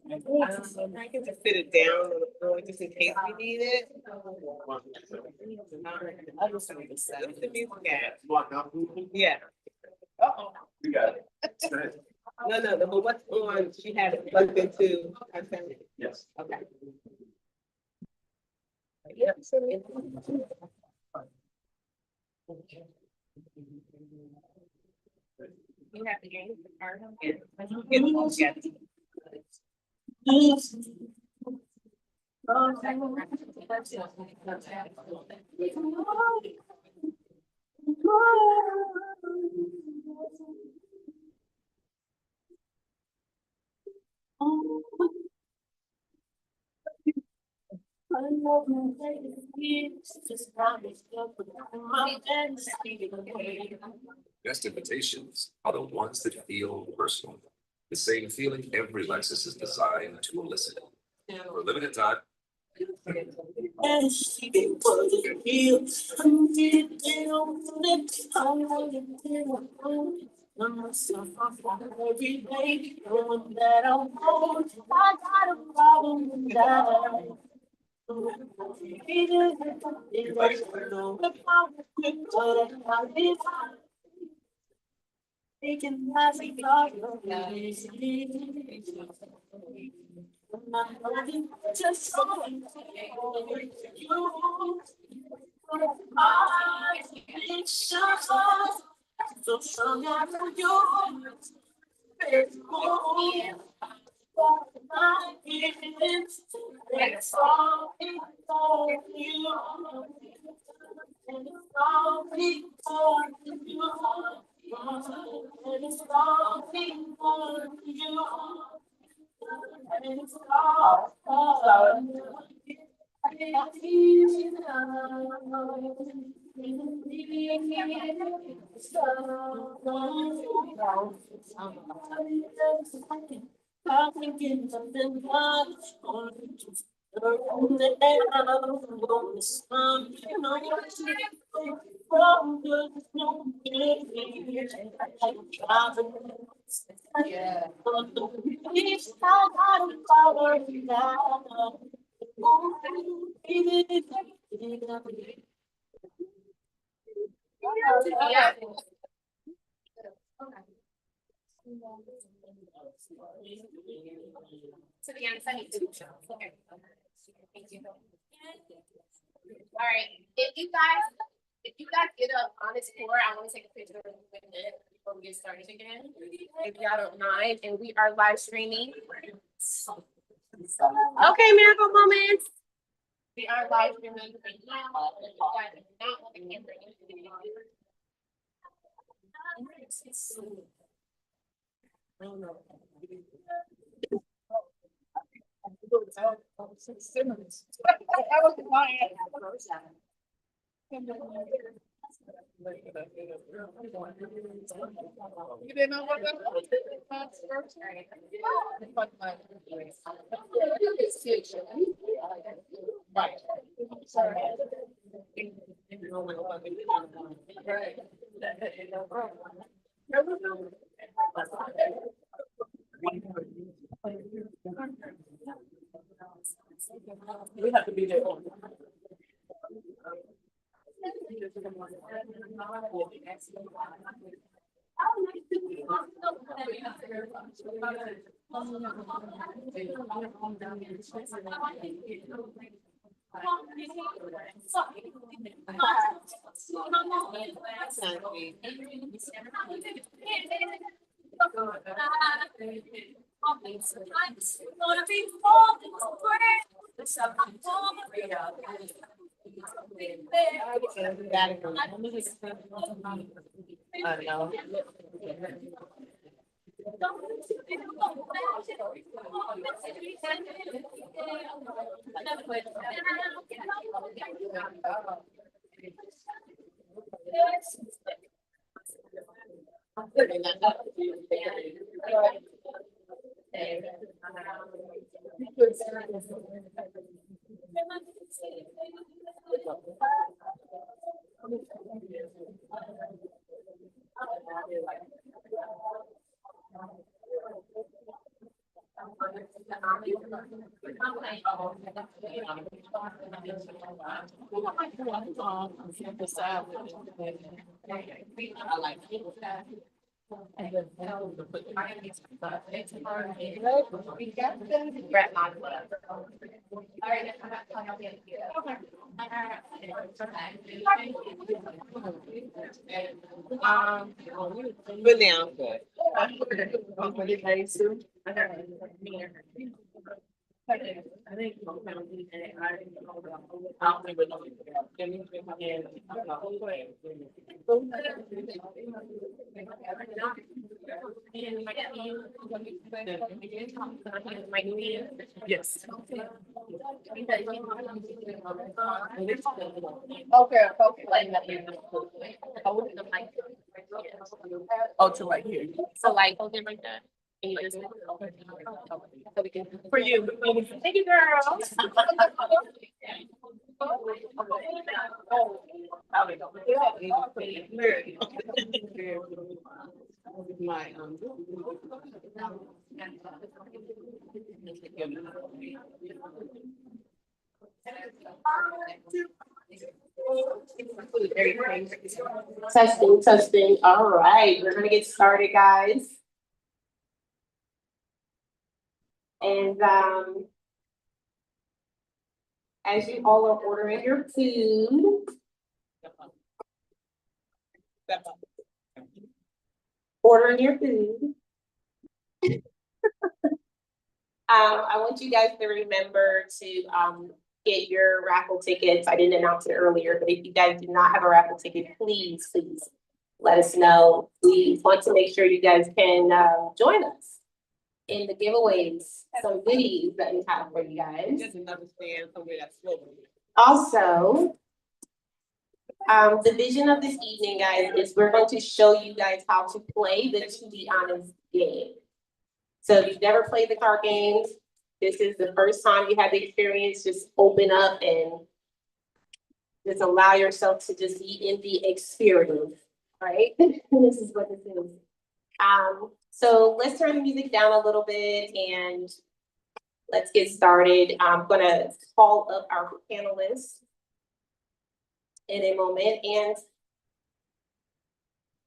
I can just sit it down on the floor just in case we need it. I'll just leave this out. What's the music at? Yeah. Uh-oh. You got it. No, but what's on? She had it plugged into. Yes. Okay. Yep. You have the game. Best invitations are the ones that feel personal. The same feeling every Lexus is designed to elicit. For a limited time. To the end, I need to. Okay. Thank you. All right. If you guys get up on this floor, I want to take a picture of you before we get started again. If y'all don't mind, and we are live streaming. Okay, miracle moments. We are live streaming right now. You didn't know what that was? We have to be there. I like it. But now I'm good. I think. Yes. Okay, oh, to right here. So like, hold it like that. And you just. So we can. For you. Thank you, girls. My, Testing, testing. All right, we're gonna get started, guys. And as you all are ordering your food, ordering your food. I want you guys to remember to get your raffle tickets. I didn't announce it earlier, but if you guys do not have a raffle ticket, please let us know. We want to make sure you guys can join us in the giveaways, some goodies that we have for you guys. just understand somewhere that's slow. Also, the vision of this evening, guys, is we're going to show you guys how to play the To Be Honest game. So if you've never played the card games, this is the first time you have the experience, just open up and just allow yourself to just be in the experience, right? This is what this is. So let's turn the music down a little bit and let's get started. I'm gonna call up our panelists in a moment and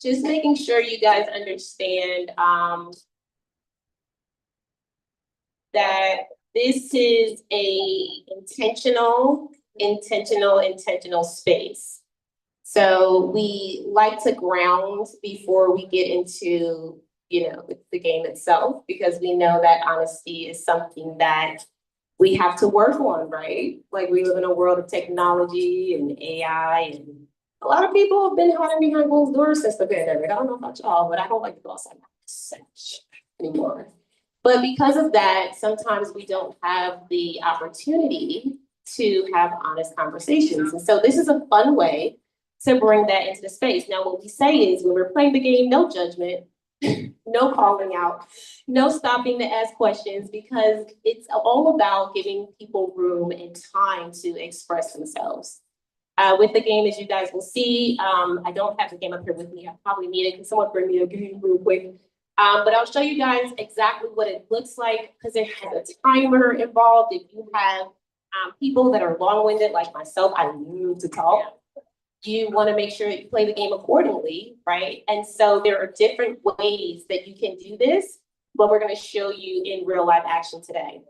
just making sure you guys understand that this is a intentional space. So we like to ground before we get into, the game itself, because we know that honesty is something that we have to work on, right? Like we live in a world of technology and AI, and a lot of people have been hiding behind closed doors since the pandemic. I don't know about y'all, but I don't like to go outside anymore. But because of that, sometimes we don't have the opportunity to have honest conversations. And so this is a fun way to bring that into the space. Now, what we say is when we're playing the game, no judgment, no calling out, no stopping to ask questions, because it's all about giving people room and time to express themselves. With the game, as you guys will see, I don't have the game up here with me. I probably need it. Can someone bring me a game real quick? But I'll show you guys exactly what it looks like, because it has a timer involved. If you have people that are long-winded like myself, I love to talk. You want to make sure you play the game accordingly, right? And so there are different ways that you can do this, but we're going to show you in real life action today.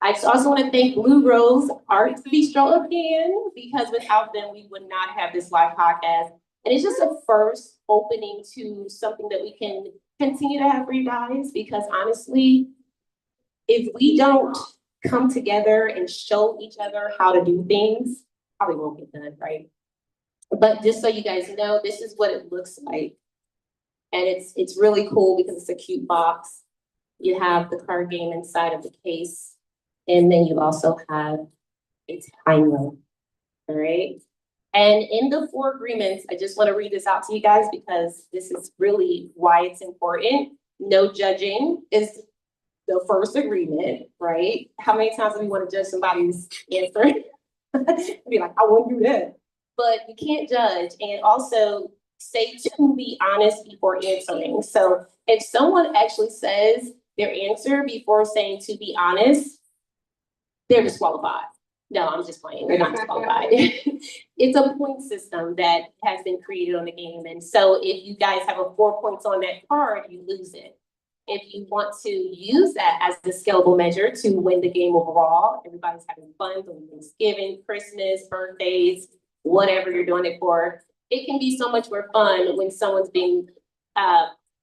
I just also want to thank Blue Rose Art Bistro again, because without them, we would not have this live podcast. And it's just a first opening to something that we can continue to have for you guys, because honestly, if we don't come together and show each other how to do things, probably won't get done, right? But just so you guys know, this is what it looks like. And it's really cool because it's a cute box. You have the card game inside of the case, and then you also have a timer, all right? And in the 4 agreements, I just want to read this out to you guys because this is really why it's important. No judging is the first agreement, right? How many times do we want to judge somebody's answer? Be like, I won't do that. But you can't judge. And also say to be honest before answering. So if someone actually says their answer before saying, to be honest, they're disqualified. No, I'm just playing. They're not disqualified. It's a point system that has been created on the game. And so if you guys have a 4 points on that card, you lose it. If you want to use that as the scalable measure to win the game overall, everybody's having fun on Thanksgiving, Christmas, birthdays, whatever you're doing it for. It can be so much more fun when someone's being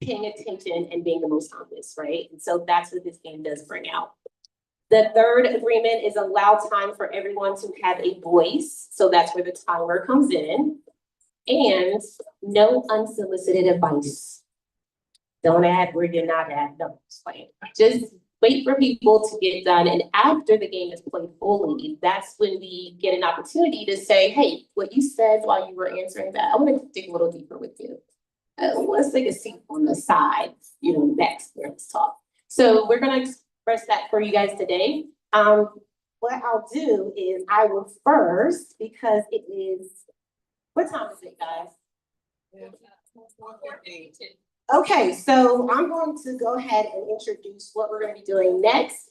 paying attention and being the most honest, right? And so that's what this game does bring out. The third agreement is allow time for everyone to have a voice. So that's where the timer comes in. And no unsolicited advice. Don't add where you're not at. No, just playing. Just wait for people to get done. And after the game is played fully, that's when we get an opportunity to say, hey, what you said while you were answering that, I want to dig a little deeper with you. Let's take a seat on the side, next, let's talk. So we're going to express that for you guys today. What I'll do is I will first, because it is, what time is it, guys? Okay, so I'm going to go ahead and introduce what we're going to be doing next,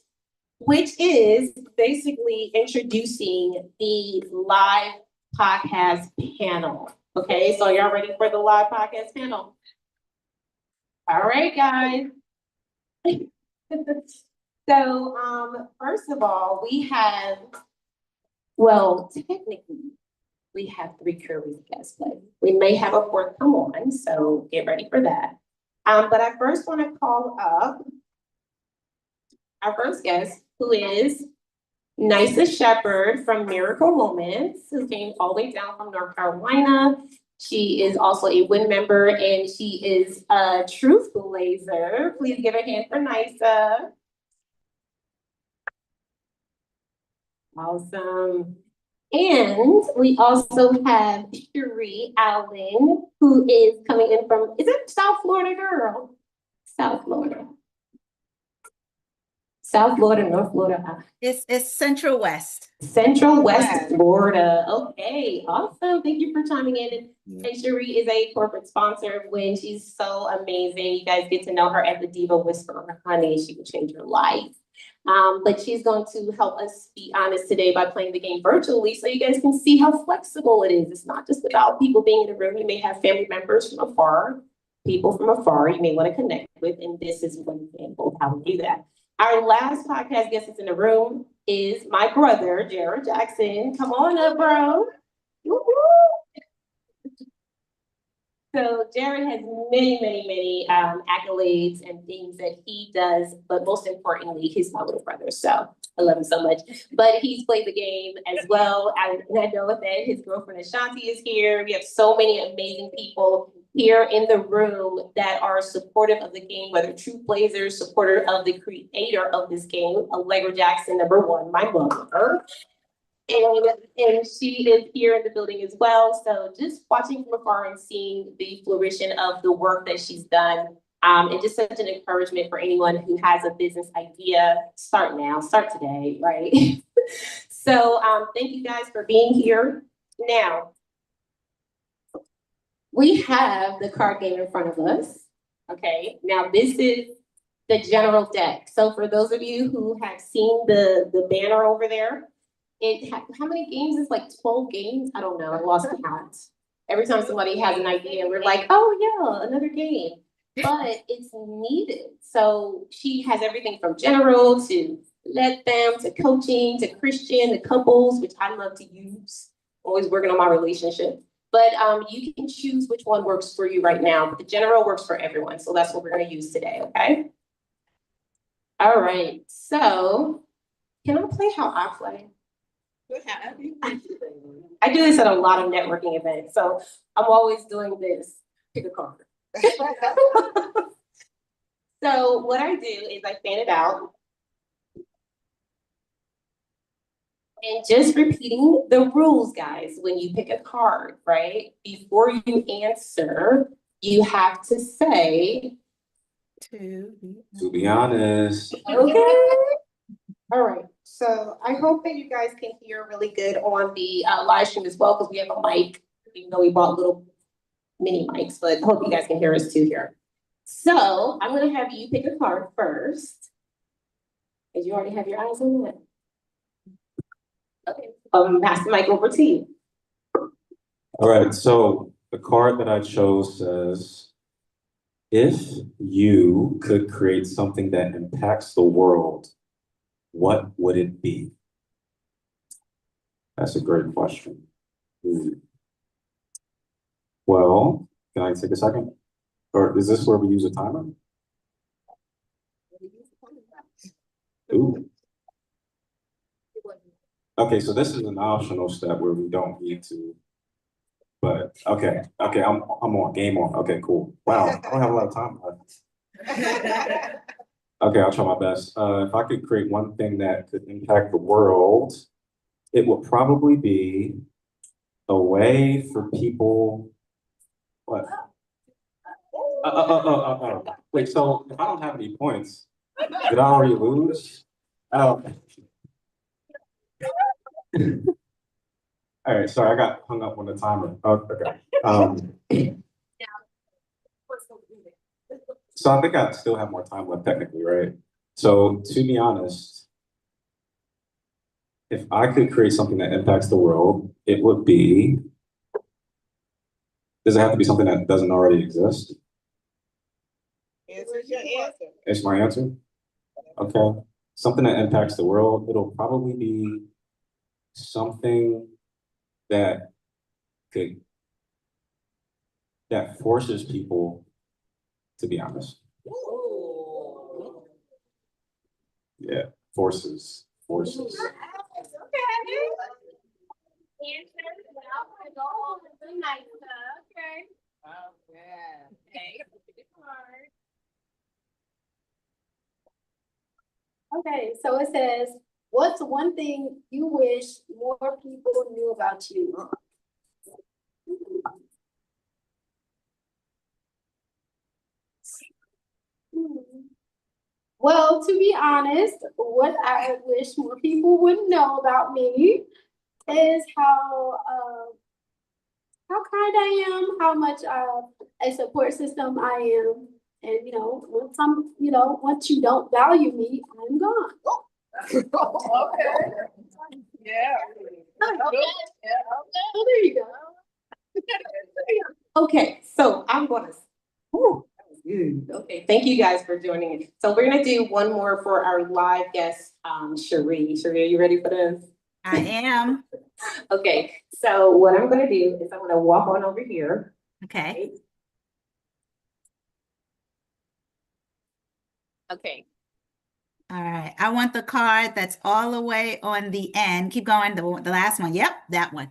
which is basically introducing the live podcast panel. Okay, so y'all ready for the live podcast panel? All right, guys. So, first of all, we have, well, technically, we have 3 curious guests, but we may have a 4th come on, so get ready for that. But I first want to call up our first guest, who is Nysa Shepherd from Miracle Moments, who came all the way down from North Carolina. She is also a WIN member, and she is a truth blazer. Please give a hand for Nysa. Awesome. And we also have Cherie Allen, who is coming in from, is it South Florida, girl? South Florida. South Florida, North Florida. It's Central West. Central West Florida. Okay, awesome. Thank you for chiming in. And Cherie is a corporate sponsor of WIN. She's so amazing. You guys get to know her at the Diva Whisperer. Honey, she will change your life. But she's going to help us be honest today by playing the game virtually so you guys can see how flexible it is. It's not just about people being in the room. You may have family members from afar, people from afar you may want to connect with, and this is one example of how we do that. Our last podcast guest that's in the room is my brother, Jared Jackson. Come on up, bro. Woo-hoo. So Jared has many accolades and things that he does, but most importantly, he's my little brother. So I love him so much. But he's played the game as well. And I know that his girlfriend Ashanti is here. We have so many amazing people here in the room that are supportive of the game, whether true blazers, supporter of the creator of this game, Allegra Jackson, #1, my mother. And she is here in the building as well. So just watching from afar and seeing the flourishing of the work that she's done. And just such an encouragement for anyone who has a business idea. Start now, start today, right? So thank you guys for being here. Now, we have the card game in front of us. Okay, now this is the general deck. So for those of you who have seen the banner over there, how many games is like 12 games? I don't know, I lost count. Every time somebody has an idea, we're like, oh yeah, another game. But it's needed. So she has everything from general to let them to coaching to Christian to couples, which I love to use. Always working on my relationship. But you can choose which one works for you right now. But the general works for everyone. So that's what we're going to use today, okay? All right. So can I play how I play? I do this at a lot of networking events. So I'm always doing this. Pick a card. So what I do is I fan it out. And just repeating the rules, guys, when you pick a card, right? Before you answer, you have to say, To be honest. okay. All right. So I hope that you guys can hear really good on the live stream as well, because we have a mic, even though we bought little mini mics, but I hope you guys can hear us too here. So I'm gonna have you pick a card first. Cause you already have your eyes on that. Okay, pass the mic over to you. All right, so the card that I chose says, if you could create something that impacts the world, what would it be? That's a great question. Well, can I take a second? Or is this where we use a timer? Ooh. Okay, so this is an optional step where we don't need to. But okay, I'm on, game on. Okay, cool. Wow, I don't have a lot of time left. Okay, I'll try my best. If I could create one thing that could impact the world, it would probably be a way for people. What? Wait, so if I don't have any points, did I already lose? Oh. All right, sorry, I got hung up on the timer. Oh, okay. So I think I still have more time left technically, right? So to be honest, if I could create something that impacts the world, it would be, does it have to be something that doesn't already exist? Answer your answer. It's my answer? Okay. Something that impacts the world, it'll probably be something that could, that forces people to be honest. Ooh. Yeah, forces. Oh, yeah. Okay, so it says, what's one thing you wish more people knew about you? Well, to be honest, what I wish more people would know about me is how kind I am, how much a support system I am. And once you don't value me, I'm gone. Okay. Yeah. Oh, there you go. Okay, so I'm gonna. Whew, that was good. Okay, thank you guys for joining us. So we're gonna do one more for our live guest, Cherie. Cherie, are you ready for this? I am. Okay, so what I'm gonna do is I'm gonna walk on over here. Okay. Okay. All right. I want the card that's all the way on the end. Keep going. The last one. Yep, that one.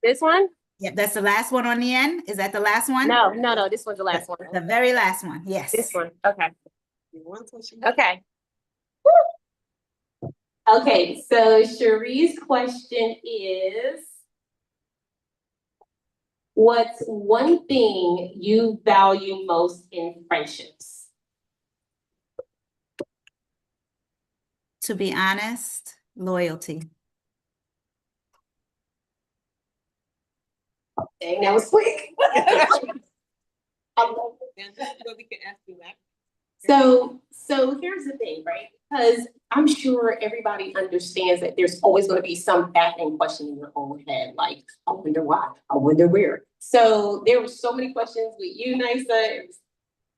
This one? Yep, that's the last one on the end. Is that the last one? No, this one's the last one. The very last one. Yes. This one, okay. Okay. Okay. Okay, so Cherie's question is, what's one thing you value most in friendships? To be honest, loyalty. Dang, that was quick. We can ask you that. So here's the thing, right? Because I'm sure everybody understands that there's always going to be some back-end question in your own head, like, I wonder why, I wonder where. So there were so many questions with you, Nisa. It was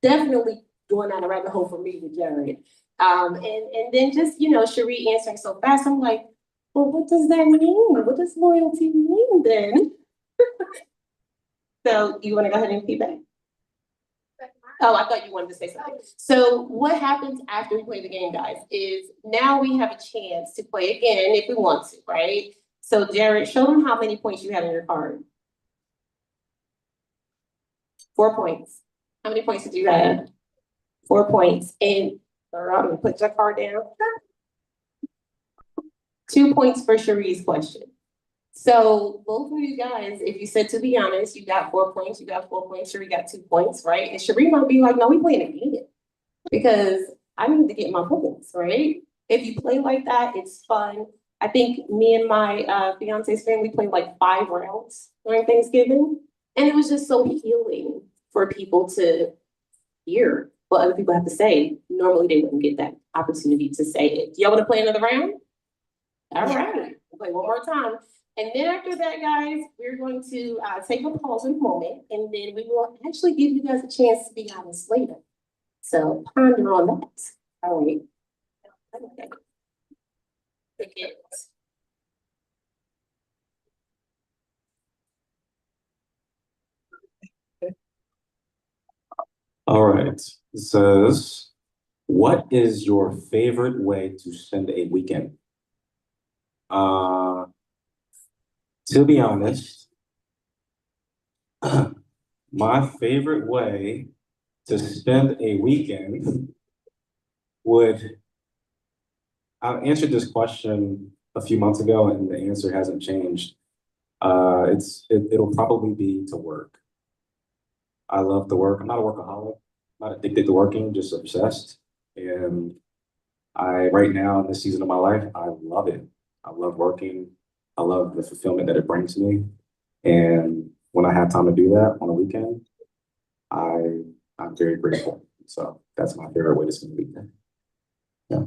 definitely going down a rabbit hole for me with Jared. And then just, Cherie answering so fast, I'm like, well, what does that mean? What does loyalty mean then? So you want to go ahead and feedback? Oh, I thought you wanted to say something. So what happens after we play the game, guys, is now we have a chance to play again if we want to, right? So Jared, show them how many points you have in your card. 4 points. How many points did you have? 4 points. And I'm gonna put your card down. 2 points for Cherie's question. So both of you guys, if you said to be honest, you got 4 points, you got 4 points, Cherie got 2 points, right? And Cherie might be like, no, we playing a game because I need to get my points, right? If you play like that, it's fun. I think me and my fiance's family played like 5 rounds during Thanksgiving, and it was just so healing for people to hear what other people have to say. Normally, they wouldn't get that opportunity to say it. Y'all want to play another round? All Yeah. right, we'll play one more time. And then after that, guys, we're going to take a pause in a moment, and then we will actually give you guys a chance to be honest later. So ponder on that. All right. Okay. Forget. All right, it says, what is your favorite way to spend a weekend? To be honest, my favorite way to spend a weekend would, I answered this question a few months ago and the answer hasn't changed. It'll probably be to work. I love to work. I'm not a workaholic, not addicted to working, just obsessed. And right now in this season of my life, I love it. I love working. I love the fulfillment that it brings me. And when I have time to do that on a weekend, I'm very grateful. So that's my favorite way to spend the weekend. Yeah.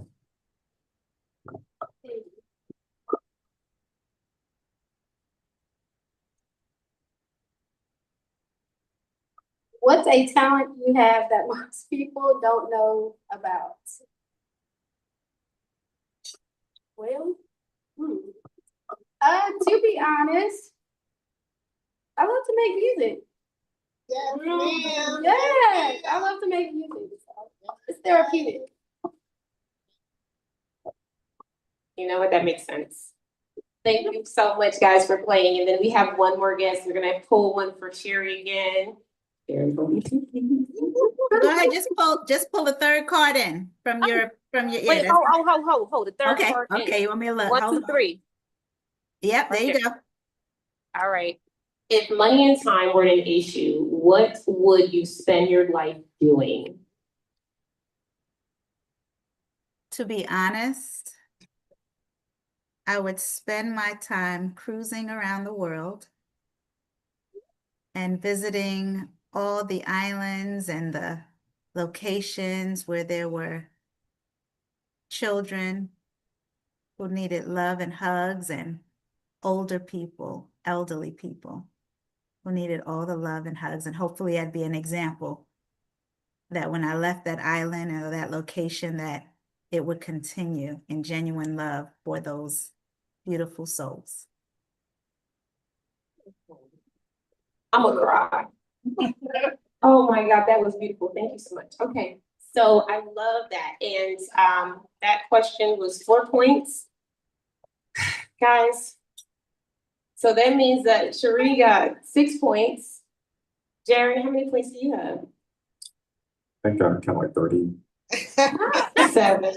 What's a talent you have that most people don't know about? Well, to be honest, I love to make music. Yes, I love to make music. So it's therapeutic. You know what? That makes sense. Thank you so much, guys, for playing. And then we have one more guest. We're gonna pull one for Sherry again. Go ahead, just pull the third card in from your, Wait, yeah, that's- hold. The third okay, part. okay, you want me to look? 1, Hold 2, on. 3. Yep, there you Okay. go. All right. If money and time were an issue, what would you spend your life doing? To be honest, I would spend my time cruising around the world and visiting all the islands and the locations where there were children who needed love and hugs, and older people, elderly people who needed all the love and hugs. And hopefully I'd be an example that when I left that island or that location, that it would continue in genuine love for those beautiful souls. I'm gonna cry. Oh my God, that was beautiful. Thank you so much. Okay, so I love that. And that question was 4 points. Guys, so that means that Cherie got 6 points. Jerry, how many points do you have? I think I count like 30. 7.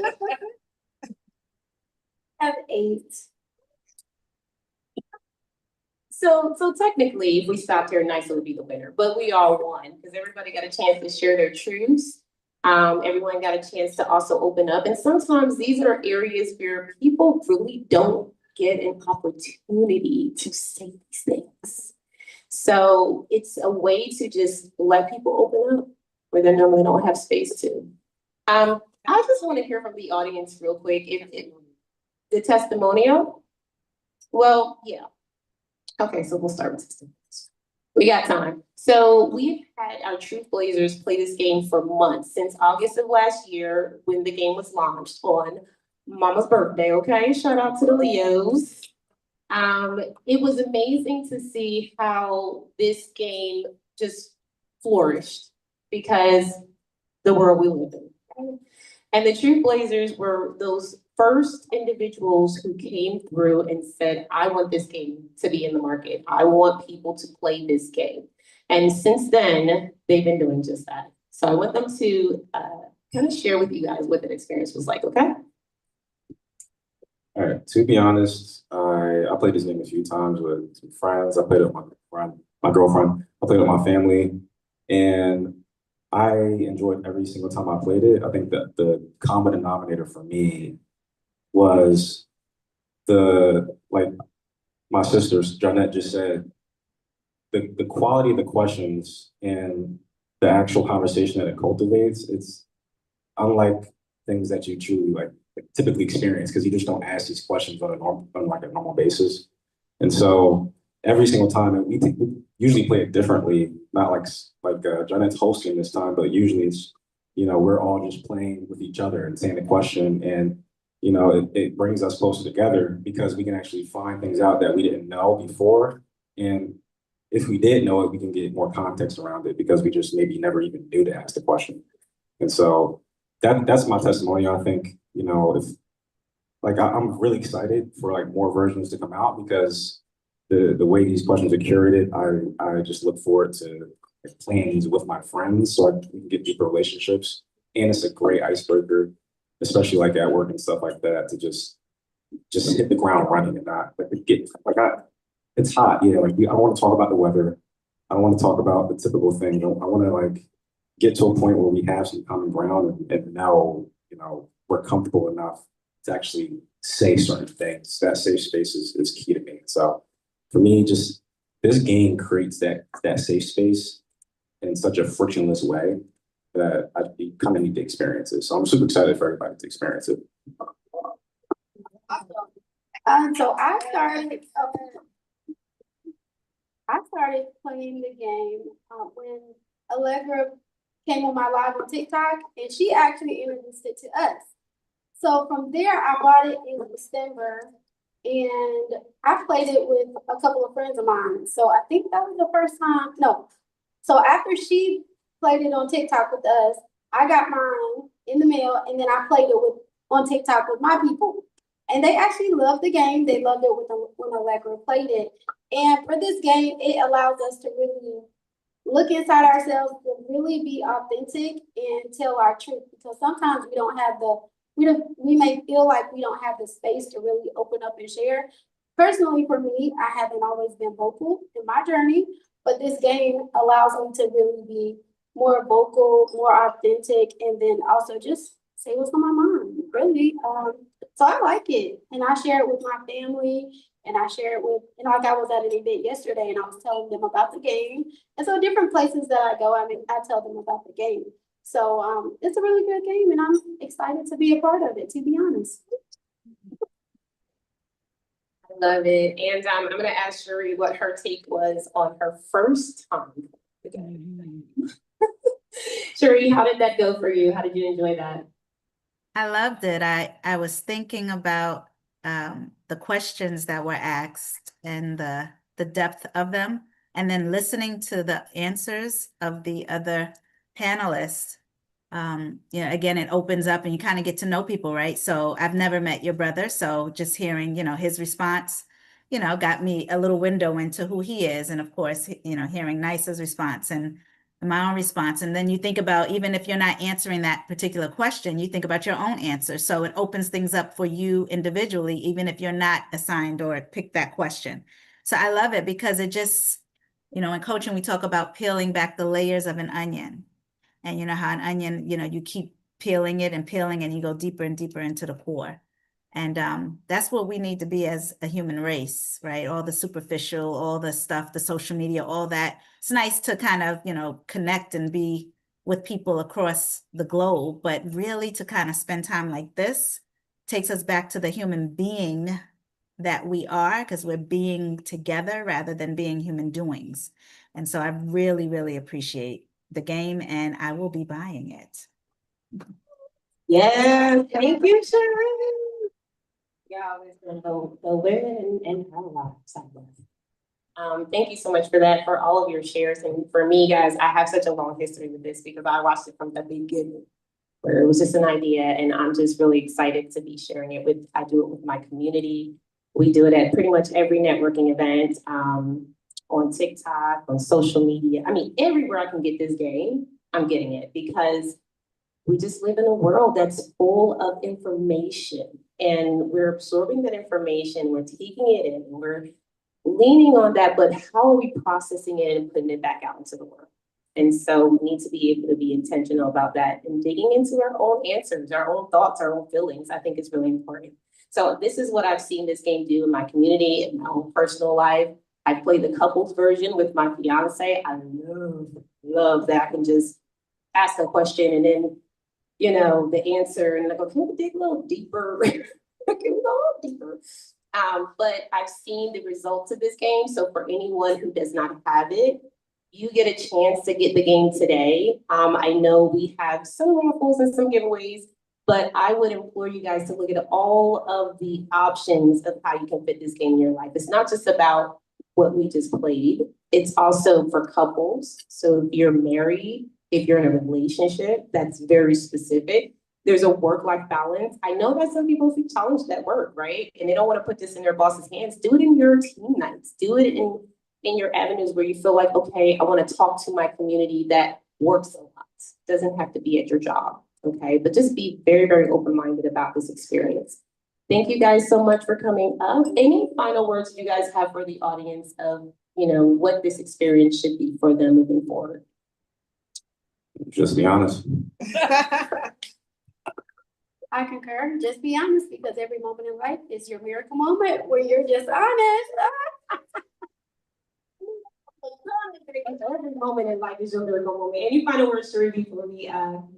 I have 8. So technically, if we stopped here, Nysa would be the winner, but we all won because everybody got a chance to share their truths. Everyone got a chance to also open up, and sometimes these are areas where people really don't get an opportunity to say these things. So it's a way to just let people open up where they normally don't have space to. I just want to hear from the audience real quick. If the testimonial, well, yeah. Okay, so we'll start with testimonials. We got time. So we've had our Truth Blazers play this game for months, since August of last year when the game was launched on Mama's birthday, okay? Shout out to the Leos. It was amazing to see how this game just flourished because the world we live in. And the Truth Blazers were those first individuals who came through and said, I want this game to be in the market. I want people to play this game. And since then, they've been doing just that. So I want them to kind of share with you guys what that experience was like, okay? All right, to be honest, I played this game a few times with some friends. I played it with my girlfriend. I played it with my family, and I enjoyed every single time I played it. I think that the common denominator for me was like my sisters, Jonette just said, the quality of the questions and the actual conversation that it cultivates, it's unlike things that you truly like typically experience because you just don't ask these questions on like a normal basis. And so every single time, and we usually play it differently, not like Janette's hosting this time, but usually it's, you know, we're all just playing with each other and saying the question, and you know, it brings us closer together because we can actually find things out that we didn't know before. And if we did know it, we can get more context around it because we just maybe never even knew to ask the question. And so that's my testimony. I think, you know, if like I'm really excited for like more versions to come out because the way these questions are curated, I just look forward to like, playing these with my friends so I can get deeper relationships. And it's a great icebreaker, especially like at work and stuff like that, to just hit the ground running and not like get like it's hot, yeah. Like I want to talk about the weather. I don't want to talk about the typical thing. I want to like get to a point where we have some common ground and know, you know, we're comfortable enough to actually say certain things. That safe space is key to me. So for me, just this game creates that safe space in such a frictionless way that you kind of need to experience it. So I'm super excited for everybody to experience it. So I started playing the game when Allegra came on my live on TikTok, and she actually introduced it to us. So from there, I bought it in December, and I played it with a couple of friends of mine. So I think that was the first time. No. So after she played it on TikTok with us, I got mine in the mail, and then I played it on TikTok with my people. And they actually loved the game. They loved it when Allegra played it. And for this game, it allows us to really look inside ourselves, to really be authentic and tell our truth. Because sometimes we may feel like we don't have the space to really open up and share. Personally, for me, I haven't always been vocal in my journey, but this game allows me to really be more vocal, more authentic, and then also just say what's on my mind, really. So I like it, and I share it with my family, and I share it with, and like I was at an event yesterday, and I was telling them about the game, and so different places that I go, I tell them about the game. So it's a really good game, and I'm excited to be a part of it, to be honest. I love it. And I'm going to ask Cherie what her take was on her first time. Cherie, how did that go for you? How did you enjoy that? I loved it. I was thinking about the questions that were asked and the depth of them, and then listening to the answers of the other panelists. You know, again, it opens up and you kind of get to know people, right? So I've never met your brother, so just hearing, you know, his response, you know, got me a little window into who he is, and of course, you know, hearing Nice's response and my own response. And then you think about, even if you're not answering that particular question, you think about your own answer. So it opens things up for you individually, even if you're not assigned or picked that question. So I love it because it just, you know, in coaching, we talk about peeling back the layers of an onion. And you know how an onion, you know, you keep peeling it and peeling and you go deeper and deeper into the core. And that's what we need to be as a human race, right? All the superficial, all the stuff, the social media, all that. It's nice to kind of, you know, connect and be with people across the globe, but really to kind of spend time like this takes us back to the human being that we are, because we're being together rather than being human doings. And so I really, really appreciate the game, and I will be buying it. Yeah, thank you, Cherie. Yeah, always gonna go win and have a lot of thank you so much for that, for all of your shares. And for me, guys, I have such a long history with this because I watched it from the beginning, where it was just an idea, and I'm just really excited to be sharing it with, I do it with my community. We do it at pretty much every networking event, on TikTok, on social media. I mean, everywhere I can get this game, I'm getting it, because we just live in a world that's full of information, and we're absorbing that information, we're taking it in, and we're leaning on that, but how are we processing it and putting it back out into the world? And so we need to be able to be intentional about that and digging into our own answers, our own thoughts, our own feelings. I think it's really important. So this is what I've seen this game do in my community, in my own personal life. I play the couples version with my fiance. I love that. I can just ask a question and then, you know, the answer, and I go, can we dig a little deeper? Can we go a little deeper? But I've seen the results of this game. So for anyone who does not have it, you get a chance to get the game today. I know we have some raffles and some giveaways, but I would implore you guys to look at all of the options of how you can fit this game in your life. It's not just about what we just played. It's also for couples. So if you're married, if you're in a relationship, that's very specific. There's a work-life balance. I know that some people feel challenged at work, right? And they don't want to put this in their boss's hands. Do it in your team nights. Do it in your avenues where you feel like, okay, I want to talk to my community that works a lot. Doesn't have to be at your job, okay? But just be very, very open-minded about this experience. Thank you guys so much for coming up. Any final words you guys have for the audience of, you know, what this experience should be for them moving forward? Just be honest. I concur. Just be honest, because every moment in life is your miracle moment where you're just honest. Every moment in life is your miracle moment. Any final words, Sheree, before we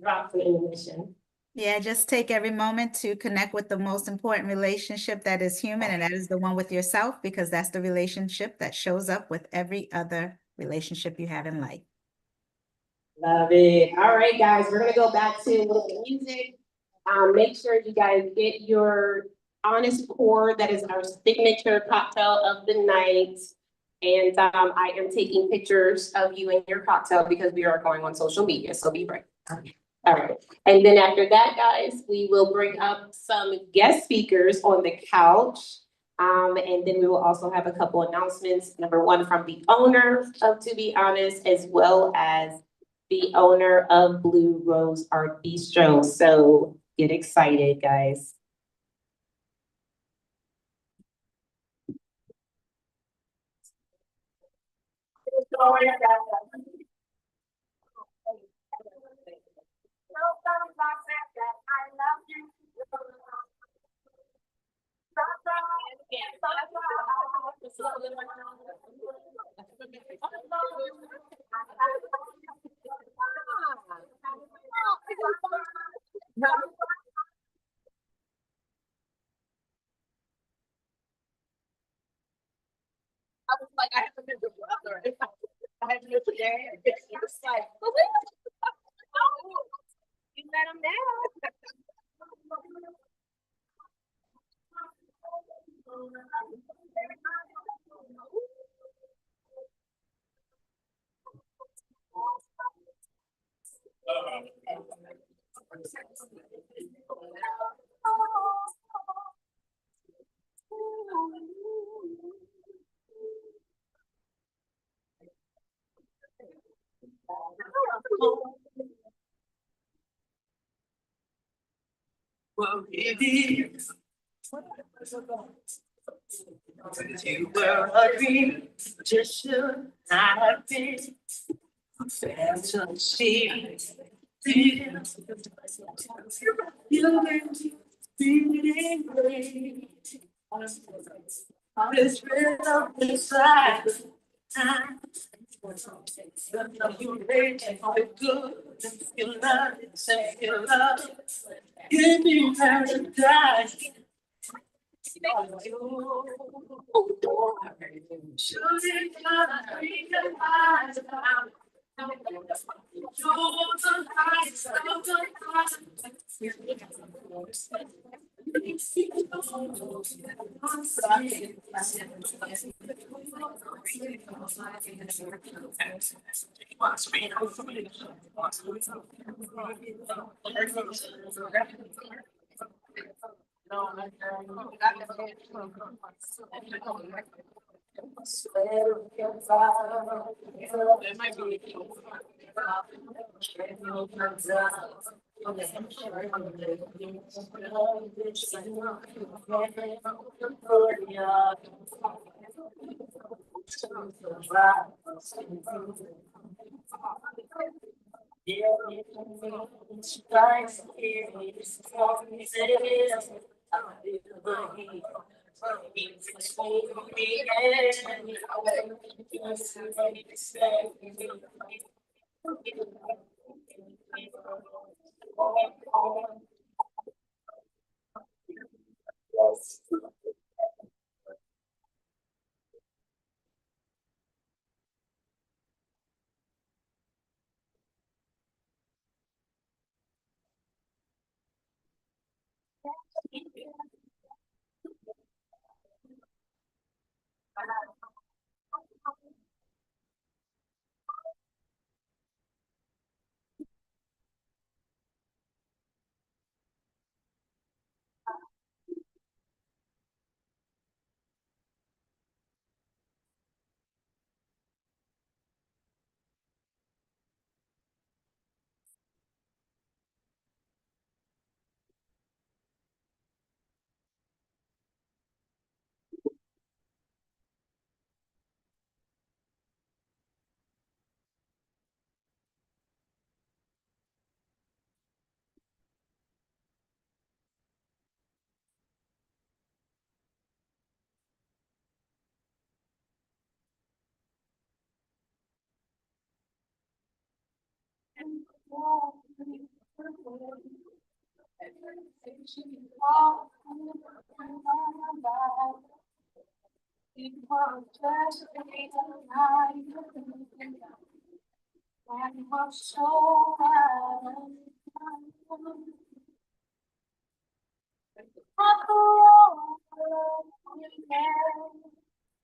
drop the intermission? Yeah, just take every moment to connect with the most important relationship that is human, and that is the one with yourself, because that's the relationship that shows up with every other relationship you have in life. Love it. All right, guys, we're gonna go back to the music. Make sure you guys get your honest pour. That is our signature cocktail of the night. And I am taking pictures of you and your cocktail because we are going on social media, so be ready. All right, and then after that, guys, we will bring up some guest speakers on the couch. And then we will also have a couple announcements. Number one, from the owner of To Be Honest, as well as the owner of Blue Rose Art Bistro. So get excited, guys. I was like, I have to miss the brother. I have to miss the dad. It's like, you let him down. Well, it is. You were a dream, just should not have been. Fantasy. You feeling great. This rhythm inside. You rage and all it good. You love it, say you love. Give me paradise. Shooting down, bring your eyes down.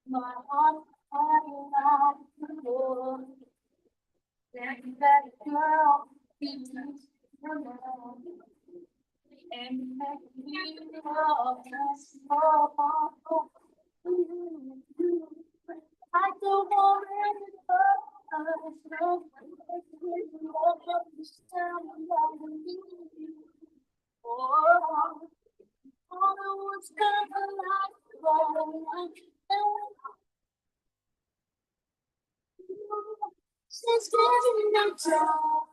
My heart, I love that girl, and make me love just so. I don't want any love, oh, all the ones come alive, since getting no job.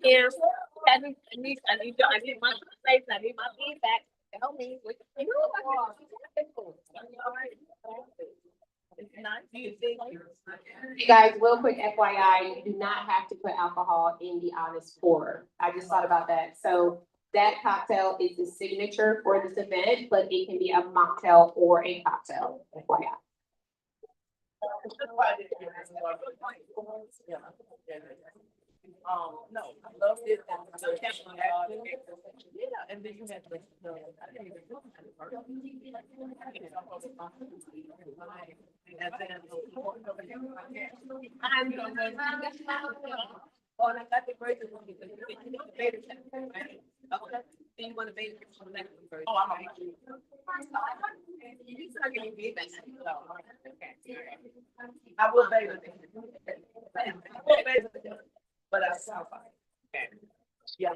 Yes, I need my place, I need my feedback. Tell me what you know. It's not you think. You guys, real quick FYI, you do not have to put alcohol in the honest pour. I just thought about that. So that cocktail is the signature for this event, but it can be a mocktail or a cocktail, FYI. No, I love it. Yeah, and then you had the, I didn't even know how to work. And then. I'm gonna. Oh, and I got the version. Okay, then you want to bake it from that version. Oh, I'm. You start getting feedback. I will bake it. But I saw fine. Yeah.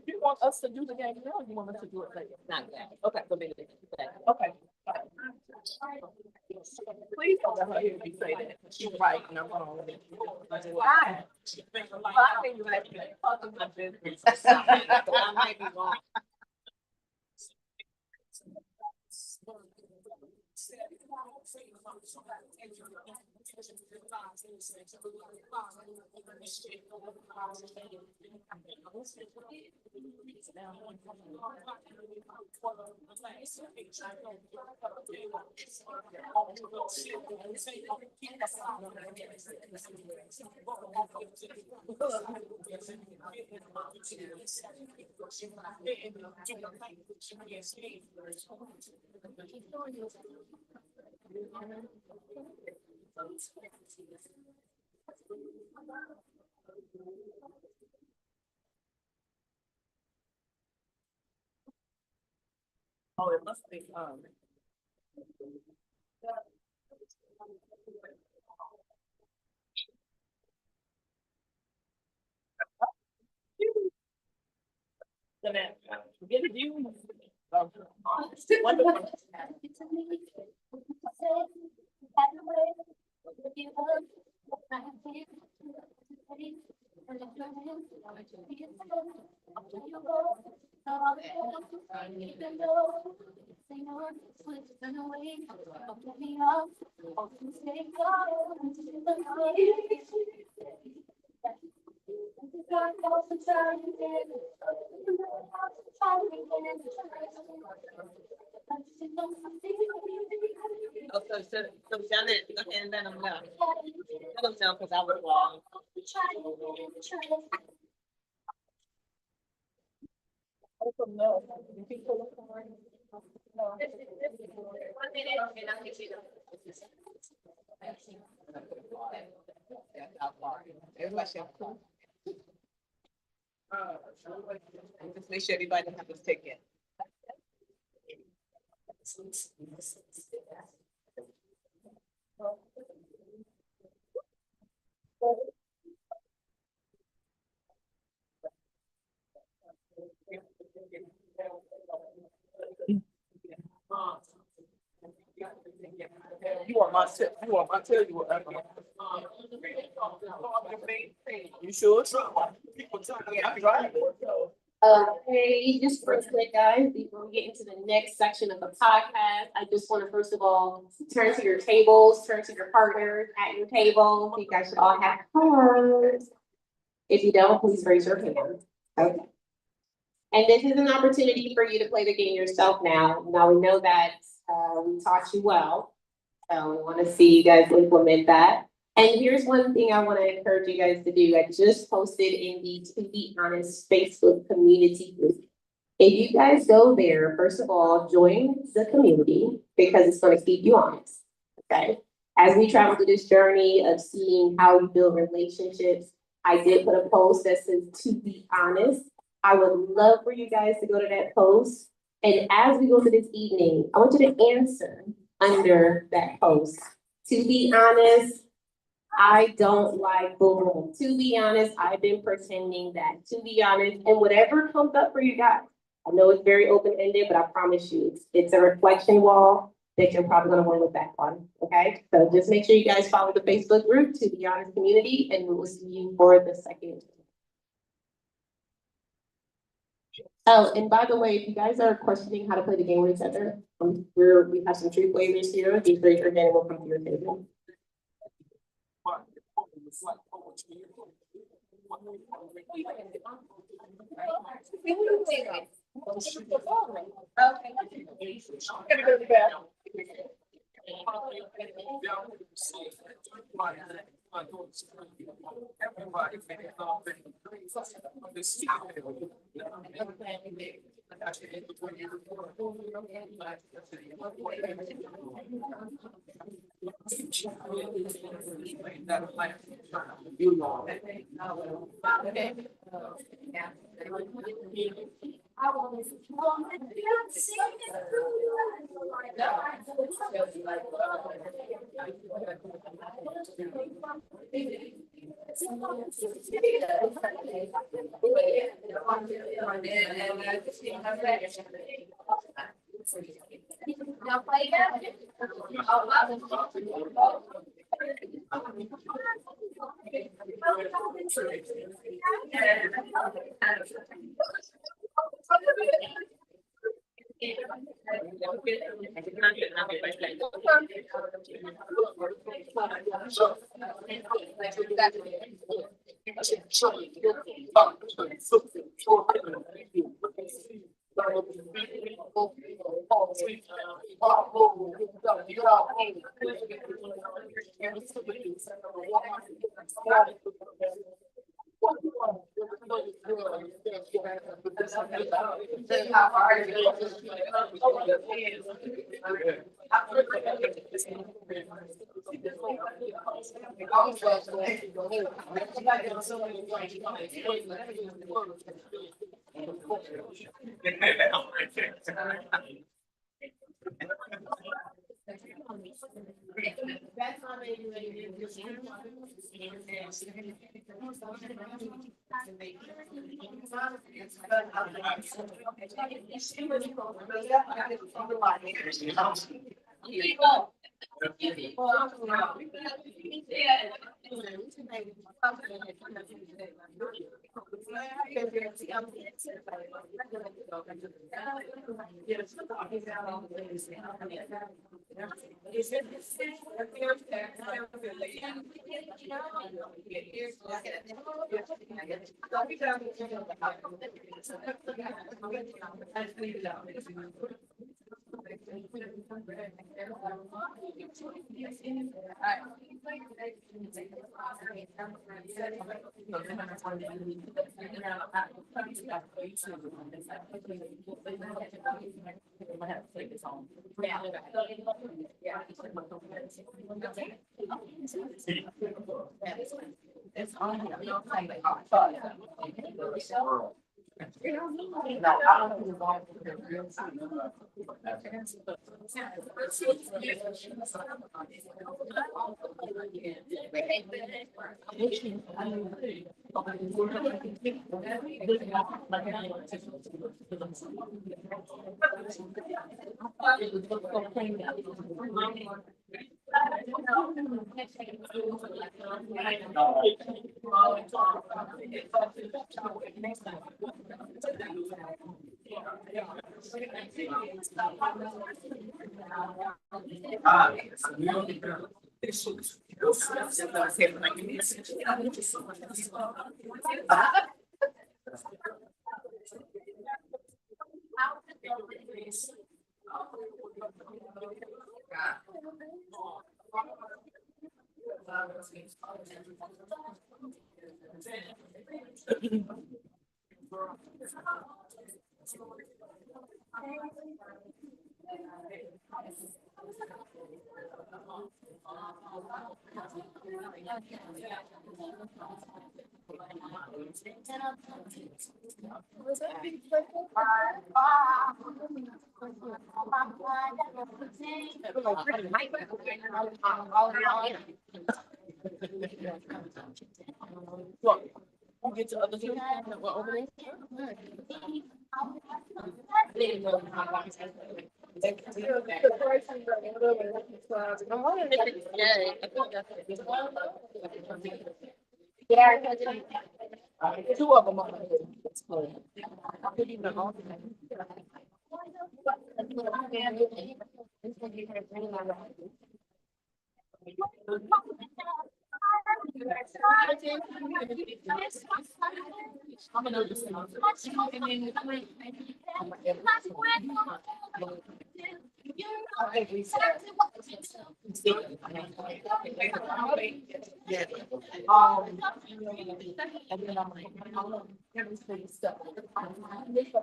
You want us to do the game now, or you want us to do it later? Not yet. Okay, so maybe later. Okay. Please don't let her hear me say that. She's right, and I'm wrong. Why? Why can you let me talk about my business? I might be wrong. Oh, it must be, Give it you. Wonderful. Oh, so Janet, go ahead and let them know. Let them know, because I was wrong. Everybody should come. Just make sure everybody has this ticket. You want my tip? You want my tip? You want You sure? I'm driving. Okay, just real quick, guys, before we get into the next section of the podcast, I just want to first of all turn to your tables, turn to your partners at your table. You guys should all have cards. If you don't, please raise your hand. Okay. And this is an opportunity for you to play the game yourself now. Now, we know that we taught you well. So we want to see you guys implement that. And here's one thing I want to encourage you guys to do. I just posted in the To Be Honest Facebook community group. If you guys go there, first of all, join the community because it's going to keep you honest. Okay. As we travel through this journey of seeing how you build relationships, I did put a post that says To Be Honest. I would love for you guys to go to that post. And as we go to this evening, I want you to answer under that post. To be honest, I don't like boom. To be honest, I've been pretending that. To be honest, and whatever comes up for you guys, I know it's very open-ended, but I promise you, it's a reflection wall that you're probably gonna want to look back on, okay? So just make sure you guys follow the Facebook group, To Be Honest Community, and we will see you for the second. Oh, and by the way, if you guys are questioning how to play the game with each other, we have some truth waivers here. Just raise your hand and we'll come to your table. Get to other people that were over there. I'm wondering if it's gay. I think that's it. Yeah, two of them are. I couldn't even hold them. I'm gonna do yeah. And then I'm like, everything stuff. I think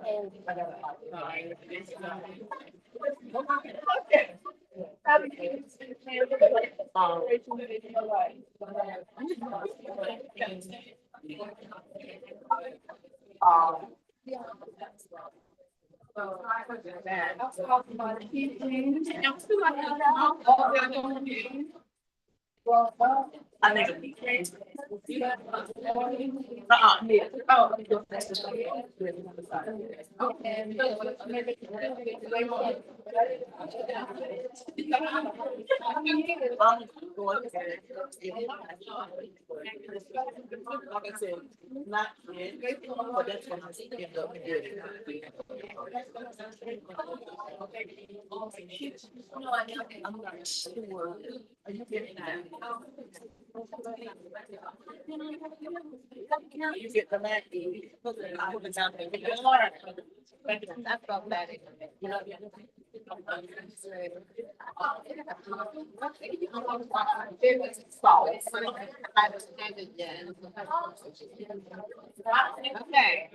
like I said, not yet, but that's when I end up doing it. I'm not sure. Are you getting that? You get the Mac. I put it down there. That's problematic. You know. Okay.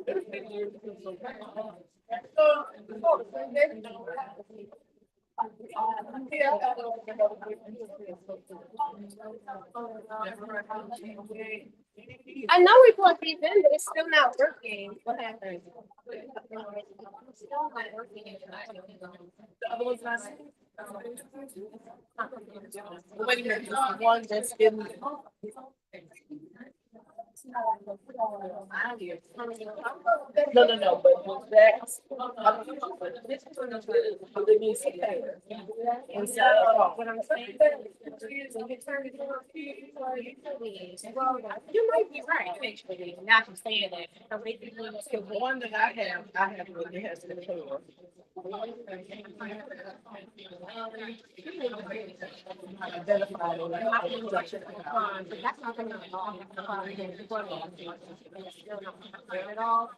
I know we plugged these in, but it's still not working. What happened? Still not working. The other one's not. Wait a minute, this is one that's in. No, but that's. It needs to pay. And so, what I'm saying is, when you turn it on, well, you might be right, actually, not to say that. The one that I have really has the tour. Identified. But that's not gonna be all. At all.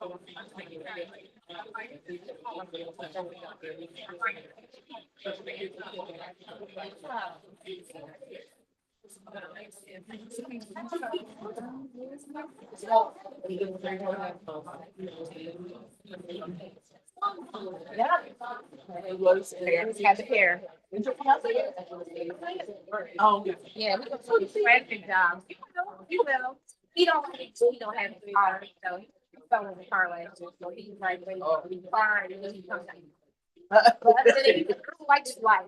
Yeah. It was there. Had the hair. Oh, yeah. We can put the traffic jobs. You will. He don't have a car, so he fell in the car last year, so he's like, wait, the car, and then he comes out. But I don't like his life.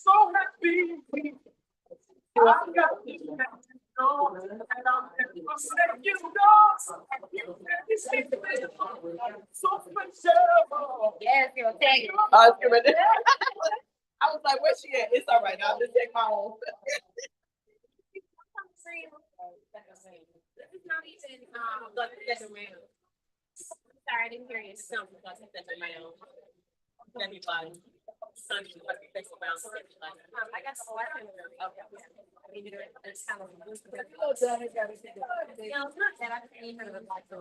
So happy. I've got this know, and I'm saying you know, so special. Yes, you'll take it. I was giving it. I was like, where's she at? It's all right. I'll just take my own. It's not even, like, that's around. Sorry, I didn't hear you. So, that's around. That'd be fine. Sunday, like, thanks for bouncing. I got the last one. Okay. I mean, it's kind of. No, it's not that. I can't even like the.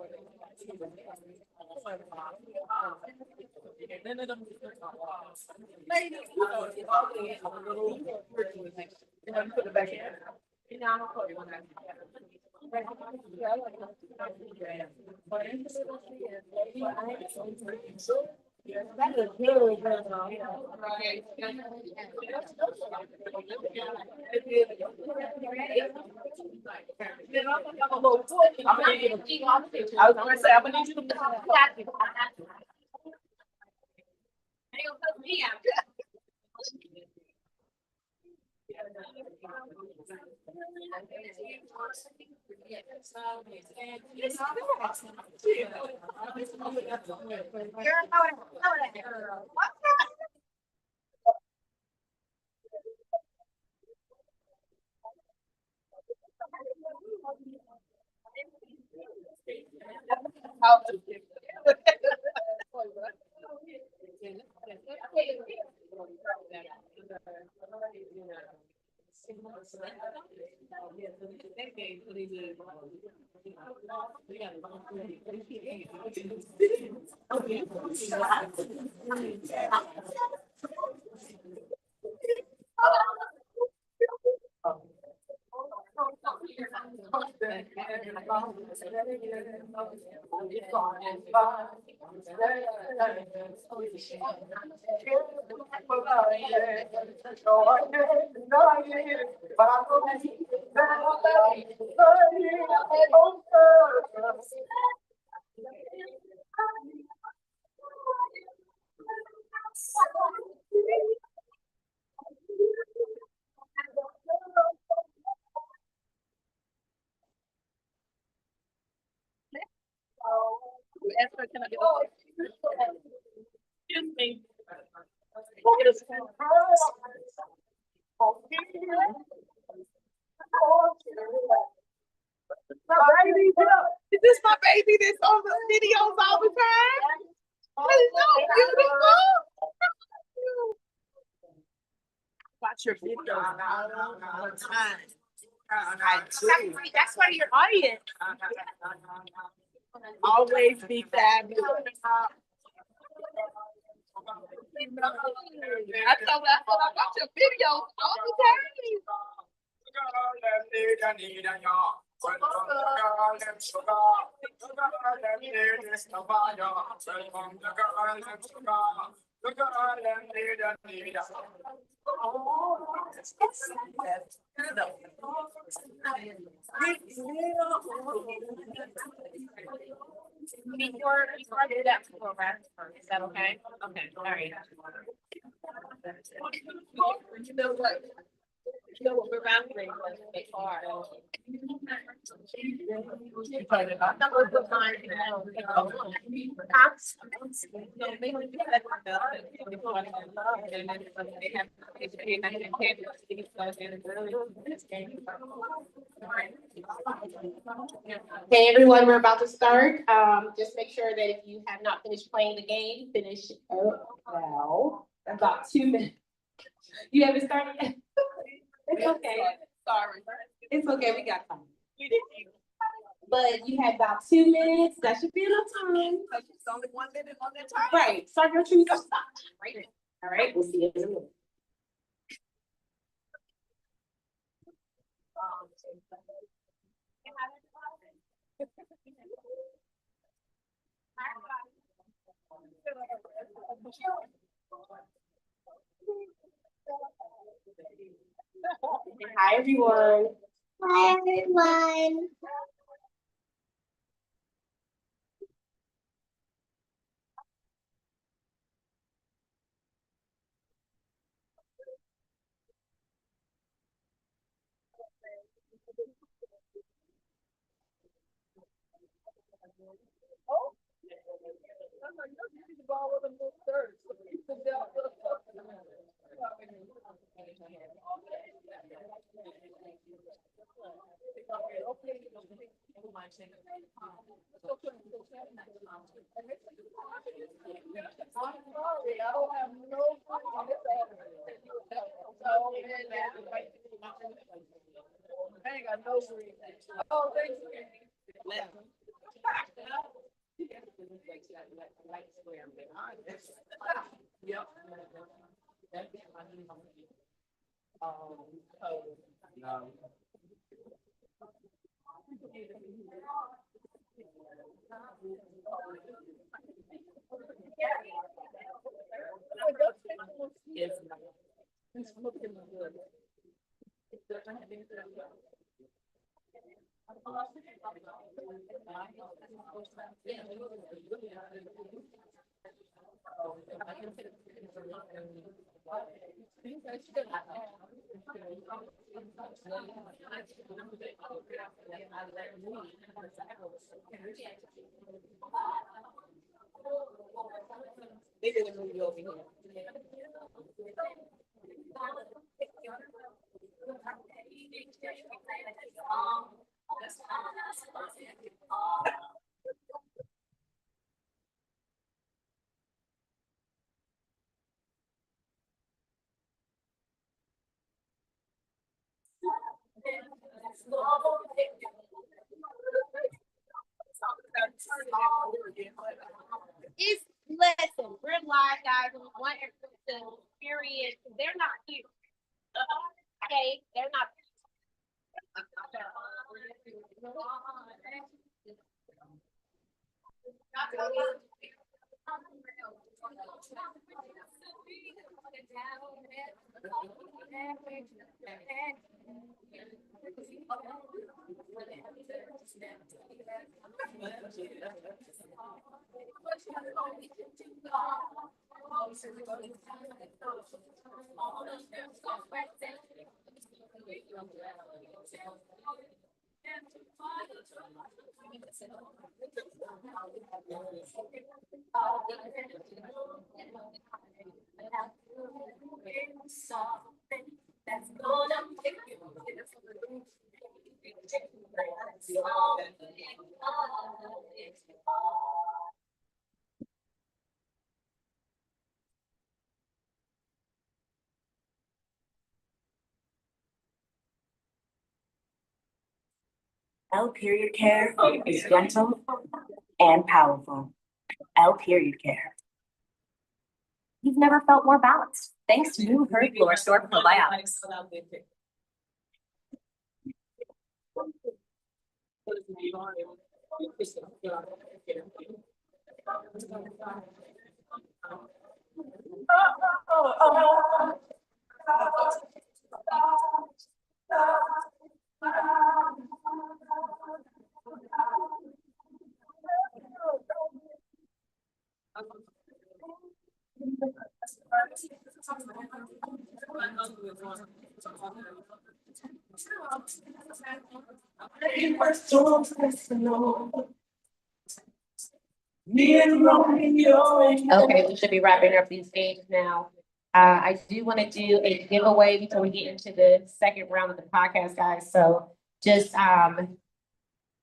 Put it back in. You know, I'm gonna put it on that. That is really good. I was gonna say, I'm gonna need you to. Excuse me. Is this my baby that's on the videos all the time? Hello, beautiful. Watch your videos all the time. I do. That's why your audience. Always be fabulous. I watch your videos all the time. Before I do that, we'll go back first. Is that okay? Okay, all right. You know what? You know what we're boundary was before. Okay, everyone, we're about to start. Just make sure that if you have not finished playing the game, finish now. About 2 minutes. You haven't started yet? It's okay. Sorry. It's okay, we got time. We didn't. But you had about 2 minutes. That should be enough time. It's only 1 minute on that time. Right, start your truth. Right. All right, we'll see you in a minute. Hi, everyone. Hi, everyone. I ain't got no green. Oh, thank you. Yep. It's looking good. They didn't move you over here. It's listen, we're live, guys. We want everyone to period. They're not here. Okay, they're not. L period care is gentle and powerful. L period care. You've never felt more balanced thanks to new Hurry Floor Store probiotics. Okay, we should be wrapping up these games now. I do want to do a giveaway before we get into the second round of the podcast, guys. So just go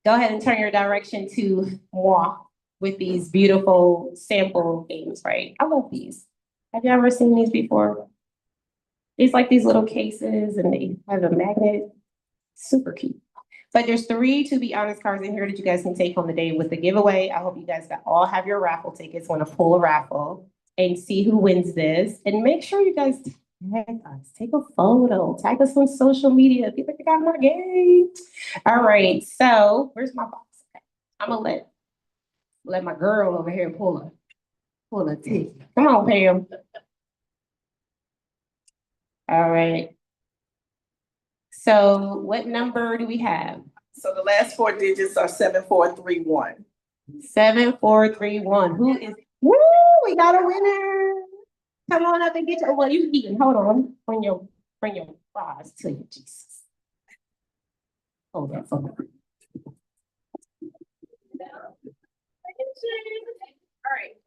ahead and turn your direction to moi with these beautiful sample games, right? I love these. Have you ever seen these before? These like these little cases and they have a magnet. Super cute. But there's 3 To Be Honest cards in here that you guys can take home today with the giveaway. I hope you guys all have your raffle tickets. Want to pull a raffle and see who wins this. And make sure you guys tag us. Take a photo. Tag us on social media. People got my game. All right. So where's my box? I'm gonna let my girl over here pull a ticket. Come on, Pam. All right. So what number do we have? So the last 4 digits are 7431. 7431. Who is? Woo! We got a winner. Come on up and get your. Well, you eating. Hold on. Bring your fries to you, Jesus. Hold that phone. All right.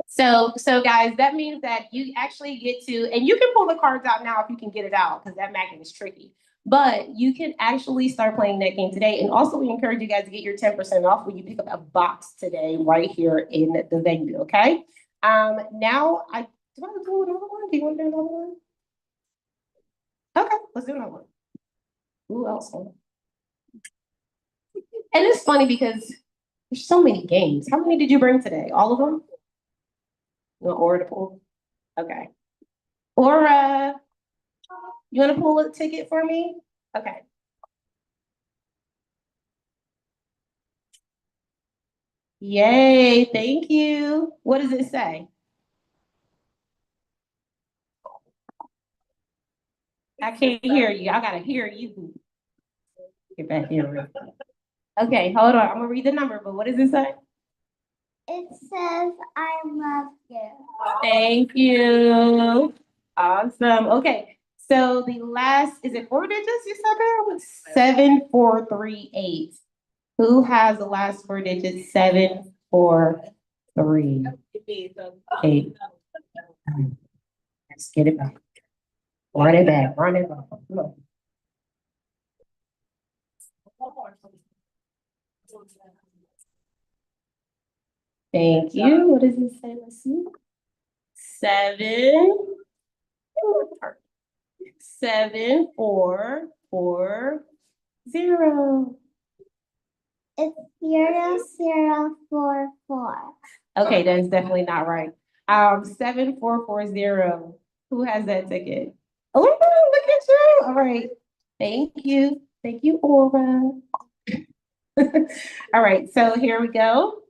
So guys, that means that you actually get to, and you can pull the cards out now if you can get it out, because that magnet is tricky. But you can actually start playing that game today. And also we encourage you guys to get your 10% off when you pick up a box today, right here in the venue, okay? Now do I want to do another one? Do you want to do another one? Okay, let's do another one. Who else? And it's funny because there's so many games. How many did you bring today? All of them? You want Aura to pull? Okay. Aura, you want to pull a ticket for me? Okay. Yay, thank you. What does it say? I can't hear you. I gotta hear you. Get back here. Okay, hold on. I'm gonna read the number, but what does it say? It says, I love you. Thank you. Awesome. Okay. So the last, is it 4 digits you said there? 7438. Who has the last 4 digits? 743. Let's get it back. Run it back. Come on. Thank you. What does it say? Let's see. 7, 4, 4, 0. It's 0044. Okay, that's definitely not right. 7440. Who has that ticket? Oh, look at you. All right. Thank you. Thank you, Aura. All right, so here we go.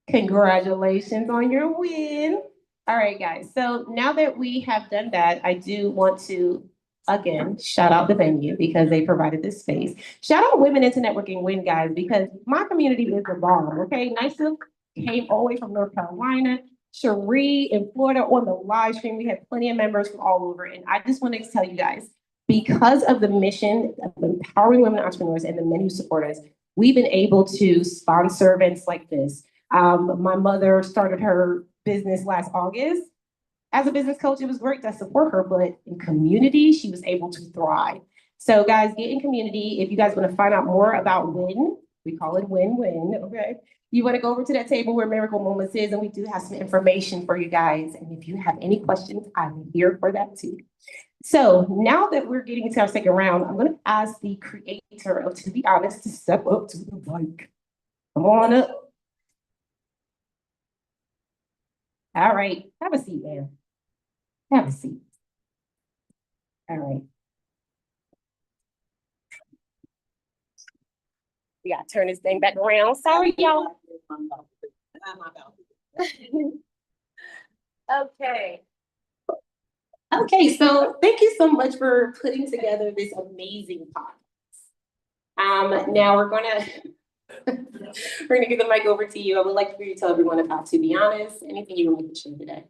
Congratulations on your win. All right, guys. So now that we have done that, I do want to again shout out the venue because they provided this space. Shout out Women into Networking Win, guys, because my community is a bomb. Okay, Nysa came all the way from North Carolina. Cherie in Florida on the live stream. We had plenty of members from all over, and I just wanted to tell you guys, because of the mission of empowering women entrepreneurs and the men who support us, we've been able to sponsor events like this. My mother started her business last August. As a business coach, it was great to support her, but in community, she was able to thrive. So guys, get in community. If you guys want to find out more about WIN, we call it win-win, okay? You want to go over to that table where Miracle Moments is, and we do have some information for you guys. And if you have any questions, I'm here for that too. So now that we're getting to our second round, I'm going to ask the creator of To Be Honest to step up to the mic. Come on up. All right, have a seat, man. Have a seat. All right. We gotta turn this thing back around. Sorry, y'all. Okay. Okay, so thank you so much for putting together this amazing podcast. Now we're gonna give the mic over to you. I would like for you to tell everyone about To Be Honest, anything you want to share today.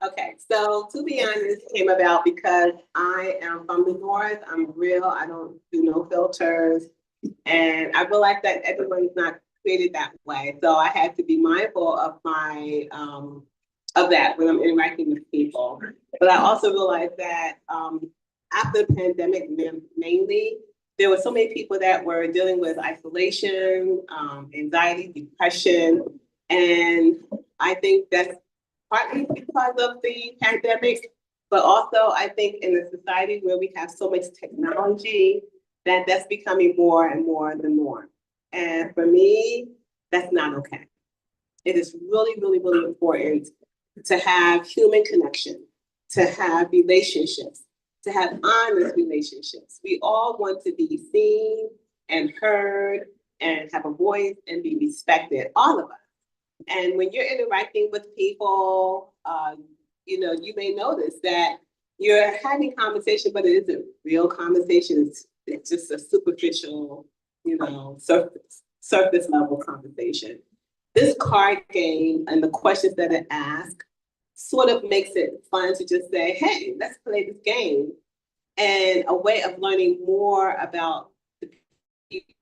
Okay, so To Be Honest came about because I am from the North. I'm real. I don't do no filters. And I realized that everyone's not created that way. So I had to be mindful of my of that when I'm interacting with people. But I also realized that after the pandemic, mainly, there were so many people that were dealing with isolation, anxiety, depression, and I think that's partly because of the pandemic, but also I think in a society where we have so much technology, that's becoming more and more the norm. And for me, that's not okay. It is really, really, really important to have human connection, to have relationships, to have honest relationships. We all want to be seen and heard and have a voice and be respected, all of us. And when you're interacting with people, you may notice that you're having conversation, but it isn't real conversation. It's just a superficial, surface level conversation. This card game and the questions that it asks sort of makes it fun to just say, hey, let's play this game. And a way of learning more about the people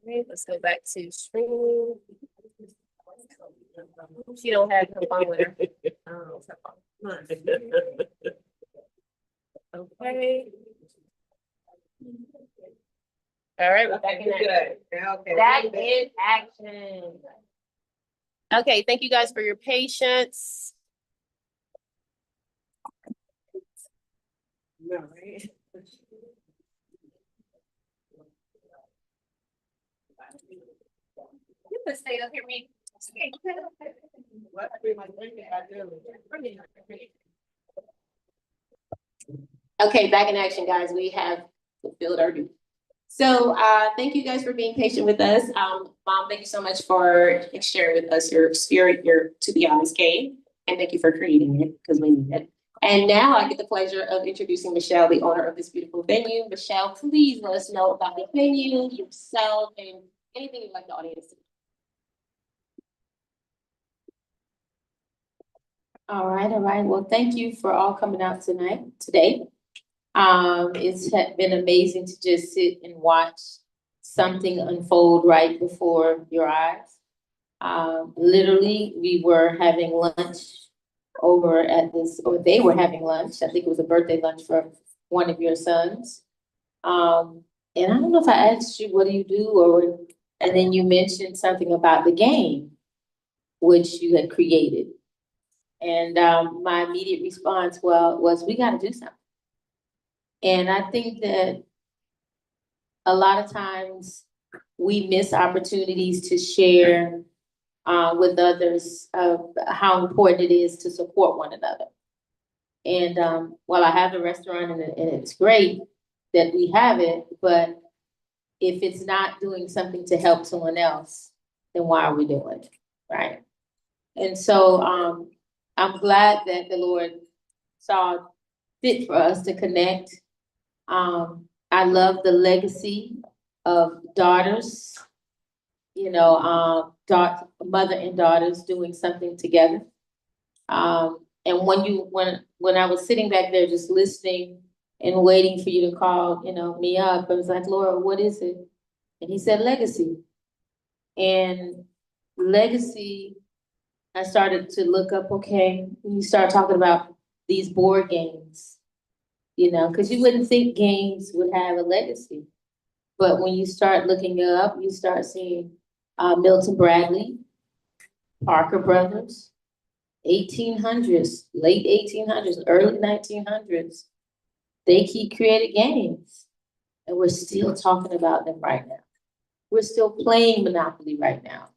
Okay, let's go back to streaming. She don't have her phone with her. Oh, okay. All right, we're back in action. Okay. Back in action. Okay, thank you guys for your patience. No, right? You can stay up here, me. What? I do. Okay, back in action, guys. We have fulfilled our duty. So, thank you guys for being patient with us. Mom, thank you so much for sharing with us your spirit, your To Be Honest game. And thank you for creating it because we need it. And now I get the pleasure of introducing Michelle, the owner of this beautiful venue. Michelle, please let us know about the venue, yourself, and anything you'd like the audience to know. All right, all right. Well, thank you for all coming out today. It's been amazing to just sit and watch something unfold right before your eyes. Literally, we were having lunch over at this, or they were having lunch. I think it was a birthday lunch for one of your sons. And I don't know if I asked you, what do you do? And then you mentioned something about the game, which you had created. And my immediate response, was we got to do something. And I think that a lot of times we miss opportunities to share with others of how important it is to support one another. And while I have the restaurant and it's great that we have it, but if it's not doing something to help someone else, then why are we doing it, right? And so I'm glad that the Lord saw fit for us to connect. I love the legacy of daughters, mother and daughters doing something together. And when I was sitting back there just listening and waiting for you to call, me up, I was like, Laura, what is it? And he said, legacy. And legacy, I started to look up, okay, you start talking about these board games, because you wouldn't think games would have a legacy. But when you start looking it up, you start seeing Milton Bradley, Parker Brothers, 1800s, late 1800s, early 1900s. They created games, and we're still talking about them right now. We're still playing Monopoly right now.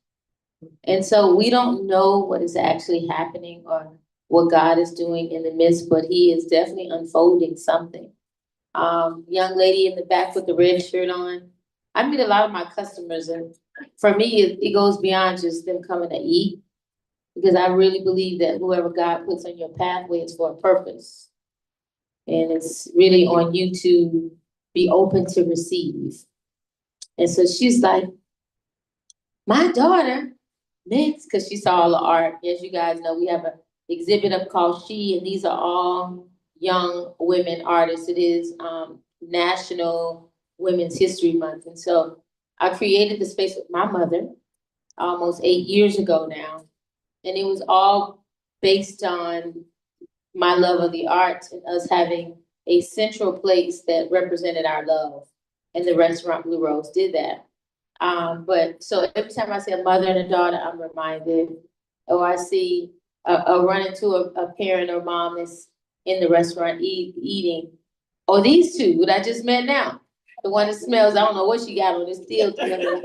And so we don't know what is actually happening or what God is doing in the midst, but he is definitely unfolding something. Young lady in the back with the red shirt on. I meet a lot of my customers, and for me, it goes beyond just them coming to eat, because I really believe that whoever God puts on your pathway is for a purpose. And it's really on you to be open to receive. And so she's like, my daughter, next, because she saw all the art. As you guys know, we have an exhibit up called She, and these are all young women artists. It is National Women's History Month. And so I created the space with my mother almost 8 years ago now. And it was all based on my love of the arts and us having a central place that represented our love. And the restaurant Blue Rose did that. But so every time I see a mother and a daughter, I'm reminded, I see run into a parent or mom that's in the restaurant eating. Or these two that I just met now. The one that smells, I don't know what she got on, it's still together.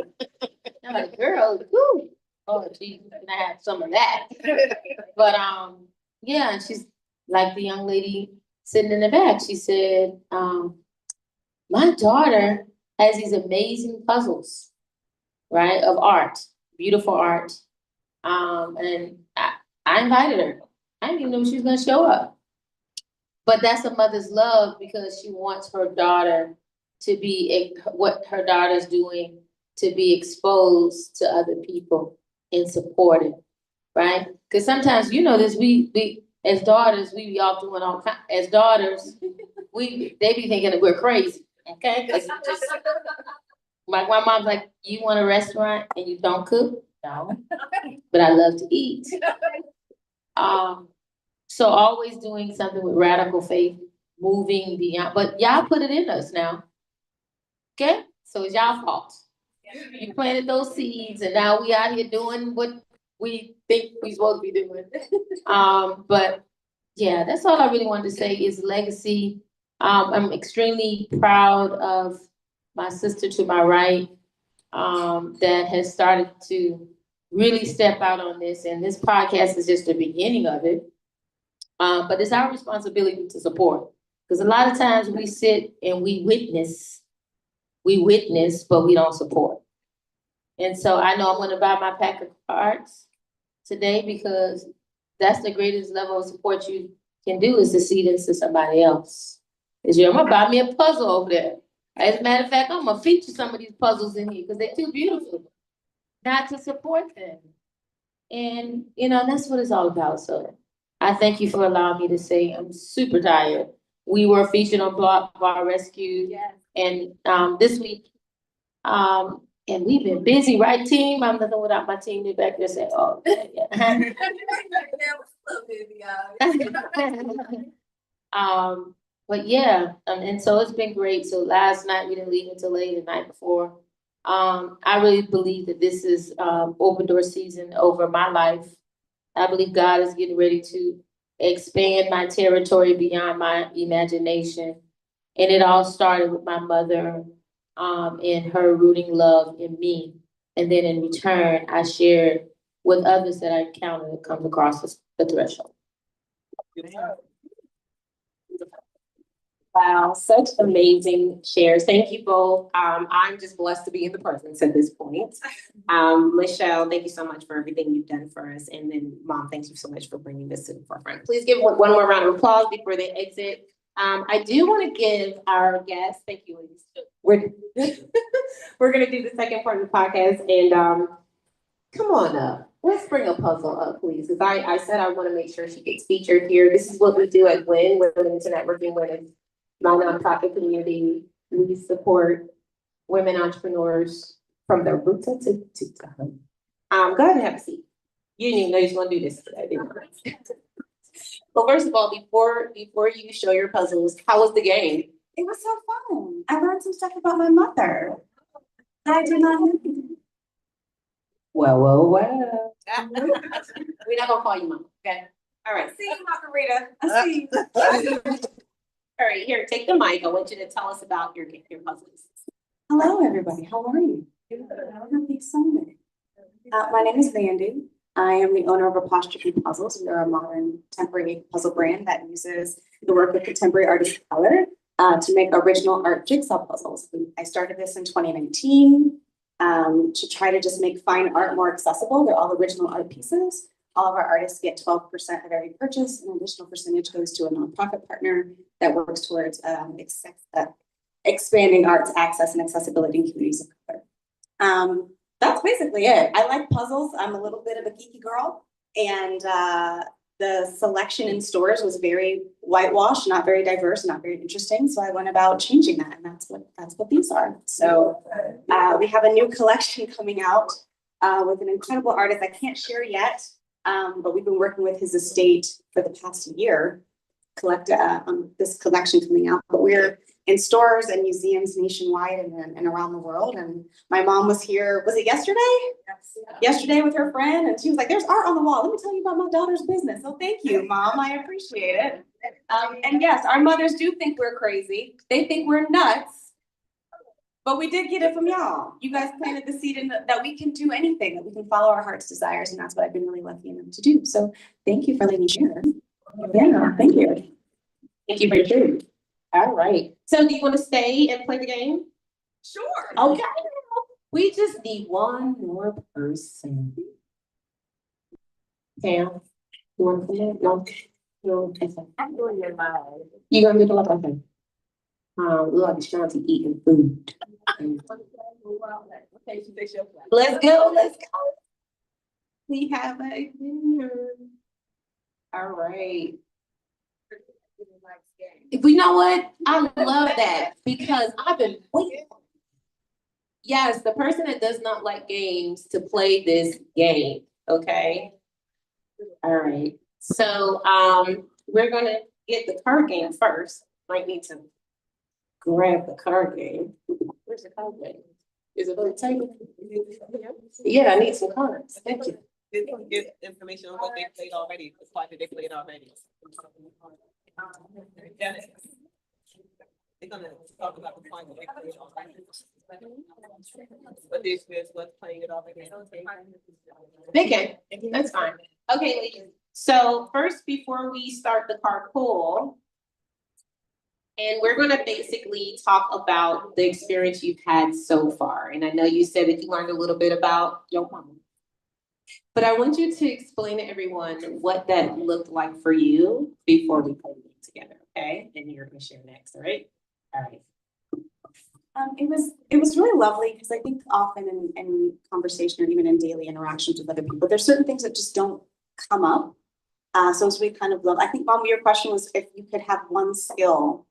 I'm like, girl, whoo. Oh, geez, can I have some of that? But yeah, and she's like the young lady sitting in the back. She said, my daughter has these amazing puzzles, right, of art, beautiful art. And I invited her. I didn't even know she was gonna show up. But that's a mother's love, because she wants her daughter to be what her daughter's doing, to be exposed to other people and supported, right? Because sometimes, this, we as daughters, we be off doing all kinds. As daughters, they be thinking that we're crazy, okay? My grandma's like, you want a restaurant and you don't cook? No. But I love to eat. So always doing something with radical faith, moving beyond, but y'all put it in us now. Okay, so it's y'all fault. You planted those seeds and now we out here doing what we think we supposed to be doing. But yeah, that's all I really wanted to say is legacy. I'm extremely proud of my sister to my right, that has started to really step out on this, and this podcast is just the beginning of it. But it's our responsibility to support, because a lot of times we sit and we witness, but we don't support. And so I know I'm gonna buy my pack of cards today, because that's the greatest level of support you can do, is to seed into somebody else. Is I'm gonna buy me a puzzle over there. As a matter of fact, I'm gonna feature some of these puzzles in here because they're too beautiful not to support them. And that's what it's all about. So I thank you for allowing me to say I'm super tired. We were featured on Bar Rescue. Yes. And this week, and we've been busy, right, team? I'm nothing without my team. They're back there saying, oh, yeah. But yeah, and so it's been great. So last night we didn't leave until late, the night before. I really believe that this is open door season over my life. I believe God is getting ready to expand my territory beyond my imagination. And it all started with my mother, and her rooting love in me. And then in return, I shared with others that I encountered that comes across the threshold. Wow, such amazing shares. Thank you both. I'm just blessed to be in the presence at this point. Michelle, thank you so much for everything you've done for us. And then Mom, thank you so much for bringing this to the forefront. Please give one more round of applause before they exit. I do want to give our guests, thank you, ladies. We're going to do the second part of the podcast, and come on up. Let's bring a puzzle up, please, because I said I want to make sure she gets featured here. This is what we do at WIN, Women into Networking, Women, my nonprofit community. We support women entrepreneurs from their roots to go ahead and have a seat. You didn't even know you was going to do this today, didn't you? Well, first of all, before you show your puzzles, how was the game? It was so fun. I learned some stuff about my mother that I did not know. Well. We're not gonna call you Mama, okay? All right. See you, Margarita. I see you. All right, here, take the mic. I want you to tell us about your puzzles. Hello, everybody. How are you? Happy Sunday. My name is Mandy. I am the owner of Apostrophe Puzzles. We are a modern contemporary puzzle brand that uses the work of contemporary artists of color to make original art jigsaw puzzles. I started this in 2019 to try to just make fine art more accessible. They're all original art pieces. All of our artists get 12% of every purchase. An additional percentage goes to a nonprofit partner that works towards expanding arts access and accessibility in communities of color. That's basically it. I like puzzles. I'm a little bit of a geeky girl, and the selection in stores was very whitewashed, not very diverse, not very interesting. So I went about changing that, and that's what these are. So we have a new collection coming out with an incredible artist I can't share yet, but we've been working with his estate for the past year, on this collection coming out. But we're in stores and museums nationwide and around the world. And my mom was here, was it yesterday? Yes. Yesterday with her friend, and she was like, there's art on the wall. Let me tell you about my daughter's business. So thank you, Mom. I appreciate it. And yes, our mothers do think we're crazy. They think we're nuts. But we did get it from y'all. You guys planted the seed that we can do anything, that we can follow our heart's desires. And that's what I've been really lucky enough to do. So thank you for letting me share. Yeah, thank you. Thank you for your food. All right. So do you want to stay and play the game? Sure. Okay. We just need one more person. Pam, you want to come in? No. Okay. I'm doing your live. You gonna do the live? Okay. Look like Shanti eating food. Let's go. We have a winner. All right. You know what? I love that because I've been waiting. Yes, the person that does not like games to play this game, okay? All right, so, we're gonna get the card game first. Might need to grab the card game. Where's the card game? Is it on the table? Yeah, I need some cards. Thank you. Did you get information on what they played already, the part that they played already? They're gonna talk about the part that they played already. But this is what's playing it already. They can, that's fine. Okay, ladies, so first, before we start the card pull, and we're gonna basically talk about the experience you've had so far. And I know you said that you learned a little bit about your mom. But I want you to explain to everyone what that looked like for you before we play the game together, okay? And you're gonna share next, all right? All right. It was really lovely because I think often in conversation or even in daily interactions with other people, there's certain things that just don't come up. So as we kind of love, I think, Mom, your question was if you could have one skill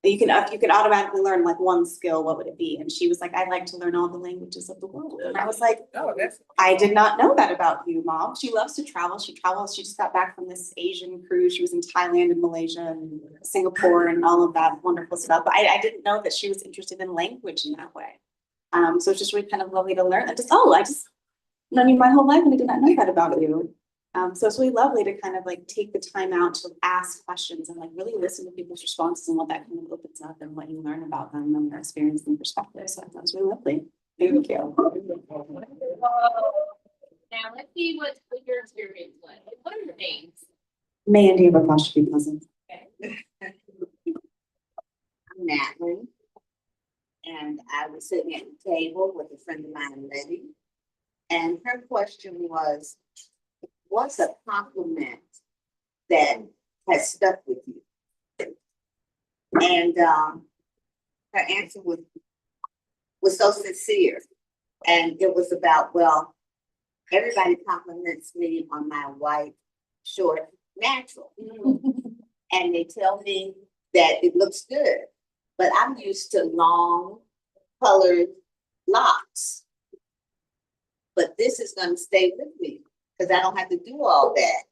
that if you could automatically learn like one skill, what would it be? And she was like, I'd like to learn all the languages of the world. And I was like, Oh, that's. I did not know that about you, Mom. She loves to travel. She travels. She just got back from this Asian cruise. She was in Thailand and Malaysia and Singapore and all of that wonderful stuff. But I didn't know that she was interested in language in that way. So it's just really kind of lovely to learn. I just known you my whole life and I did not know that about you. So it's really lovely to kind of like take the time out to ask questions and like really listen to people's responses and what that kind of opens up and what you learn about them and their experience and perspective. So that was really lovely. Thank you. Now, let's see what your experience was. What are your names? Mandy of Apostrophe Pleasant. Okay. I'm Natalie. And I was sitting at the table with a friend of mine, Letty. And her question was, what's a compliment that has stuck with you? And her answer was so sincere. And it was about, well, everybody compliments me on my white, short, natural. And they tell me that it looks good. But I'm used to long, colored locks. But this is going to stay with me because I don't have to do all that.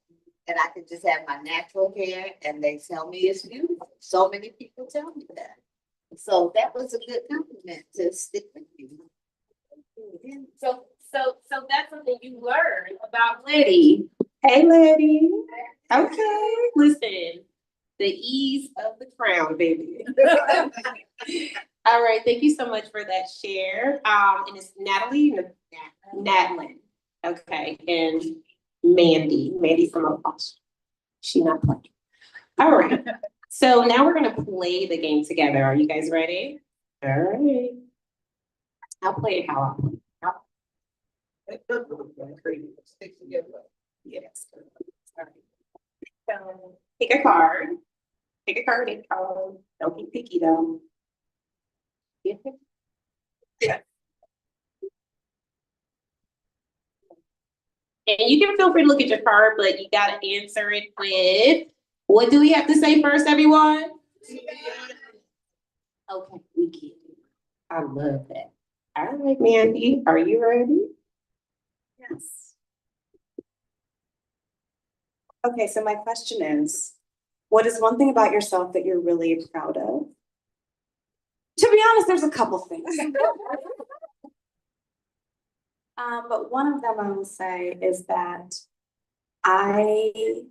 And I can just have my natural hair and they tell me it's beautiful. So many people tell me that. So that was a good compliment to stick with you. So that's something you learned about Letty. Hey, Letty. Okay, listen. The ease of the crown, baby. All right, thank you so much for that share. And it's Natalie, Natlin. Okay, and Mandy from Apostrophe. She not playing. All right, so now we're gonna play the game together. Are you guys ready? All right. I'll play it how I play. Yes. All right. So pick a card. Pick a card. Don't be picky though. Yeah. And you can feel free to look at your card, but you gotta answer it with, what do we have to say first, everyone? Okay, we get it. I love that. All right, Mandy, are you ready? Yes. Okay, so my question is, what is one thing about yourself that you're really proud of? To be honest, there's a couple things. But one of them I will say is that I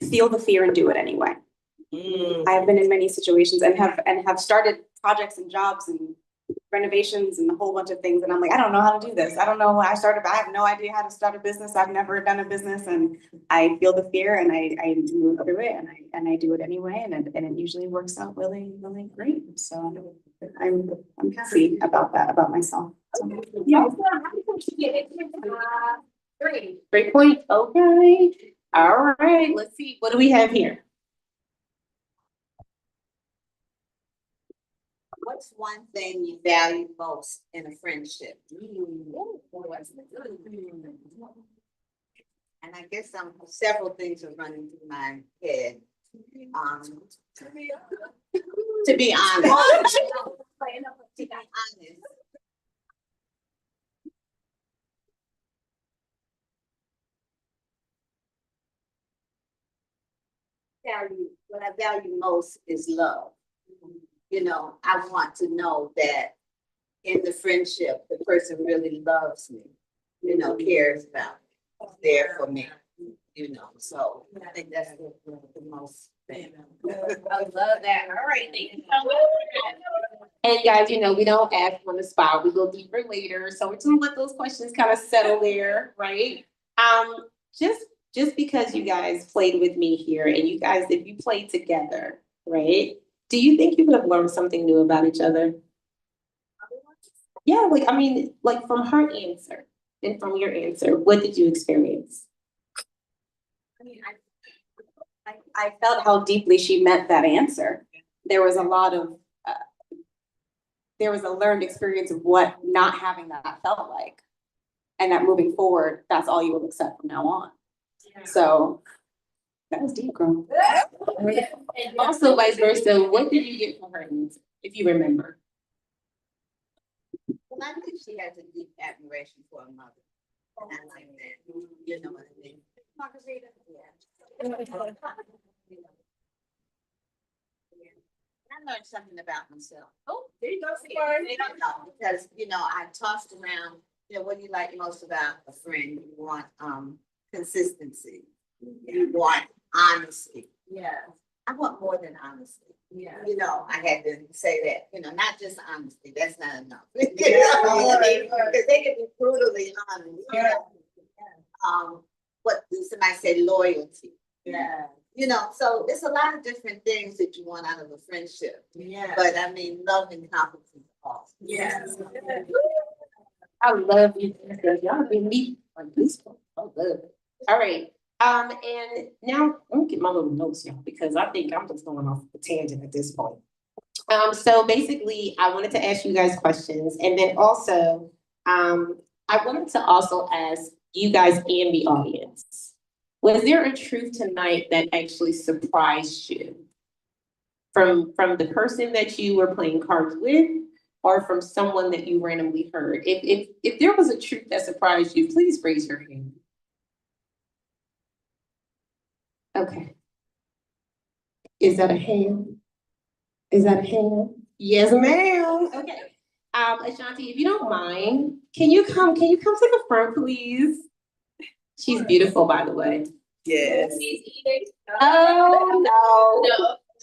feel the fear and do it anyway. I've been in many situations and have started projects and jobs and renovations and a whole bunch of things. And I'm like, I don't know how to do this. I don't know when I have no idea how to start a business. I've never done a business and I feel the fear and I do it every way and I do it anyway. And it usually works out really, really great. So I'm happy about that, about myself. So, yeah. Great point. Okay. All right. Let's see. What do we have here? What's one thing you value most in a friendship? And I guess several things are running through my head. To be honest, To be honest. What I value most is love. You know, I want to know that in the friendship, the person really loves me, you know, cares about me, is there for me, you know, so I think that's the most thing. I love that. All right, thank you so much. And guys, you know, we don't ask on the spot. We go deeper later. So we're just gonna let those questions kind of settle there, right? Just because you guys played with me here and you guys, if you played together, right? Do you think you would have learned something new about each other? Yeah, like, I mean, like from her answer and from your answer, what did you experience? I mean, I felt how deeply she meant that answer. There was a lot of, there was a learned experience of what not having that felt like. And that moving forward, that's all you will accept from now on. So that was deep, girl. And also vice versa, what did you get from her answer, if you remember? Well, I think she has a deep admiration for her mother. And I like that, you know what I mean? Margarita, yeah. I learned something about myself. Oh, there you go. Because, you know, I tossed around, you know, what do you like most about a friend? You want consistency. You want honesty. Yeah. I want more than honesty. Yeah. You know, I had to say that, you know, not just honesty, that's not enough. You know what I mean? Because they can be brutally honest. Yeah. What somebody said, loyalty. Yeah. You know, so it's a lot of different things that you want out of a friendship. Yeah. But I mean, love and competence is awesome. Yes. I love you. Y'all been me on Bistro. I love it. All right. And now let me get my little notes, y'all, because I think I'm just going off the tangent at this point. So basically, I wanted to ask you guys questions, and then also, I wanted to also ask you guys and the audience, was there a truth tonight that actually surprised you? From the person that you were playing cards with, or from someone that you randomly heard? If there was a truth that surprised you, please raise your hand. Okay. Is that a hand? Is that a hand? Yes, ma'am. Okay. Ashanti, if you don't mind, can you come to the front, please? She's beautiful, by the way. Yes. Oh,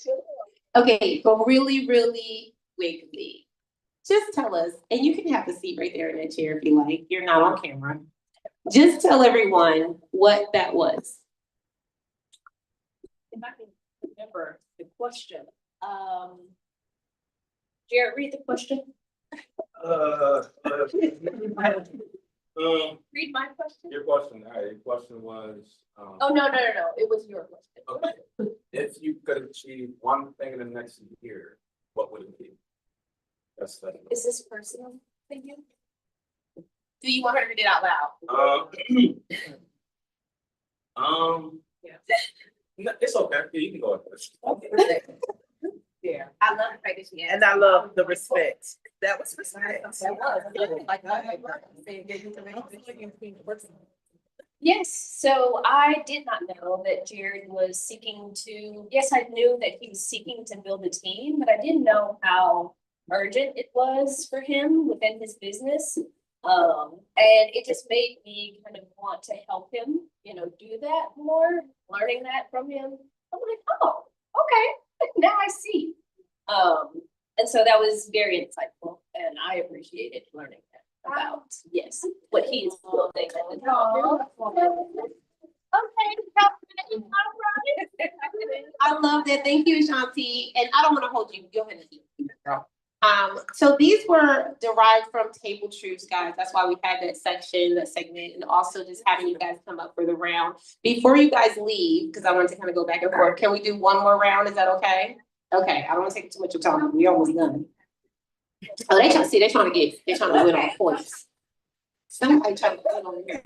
no. Okay, but really, really quickly, just tell us, and you can have the seat right there in that chair if you like. You're not on camera. Just tell everyone what that was. If I can remember the question, Jared, read the question. Read my question. Your question, all right, your question was, Oh, no, it was your question. okay, if you could achieve one thing in the next year, what would it be? That's that. Is this personal for you? Do you want her to read it out loud? No, it's okay, yeah, you can go first. Yeah. I love the fact that she And I love the respect. That was respect. That was. Like, Yes, so I did not know that Jared was seeking to, yes, I knew that he was seeking to build a team, but I didn't know how urgent it was for him within his business. And it just made me kind of want to help him, do that more, learning that from him. I'm like, oh, okay, now I see. And so that was very insightful, and I appreciated learning that about, yes, what he is building. I love that. Thank you, Ashanti. And I don't want to hold you. Go ahead and eat, girl. So these were derived from Table Truths, guys. That's why we had that segment, and also just having you guys come up for the round. Before you guys leave, because I wanted to kind of go back and forth, can we do one more round? Is that okay? Okay, I don't want to take too much of time. We almost done. Oh, they're trying to win on points. Somebody trying to win on here.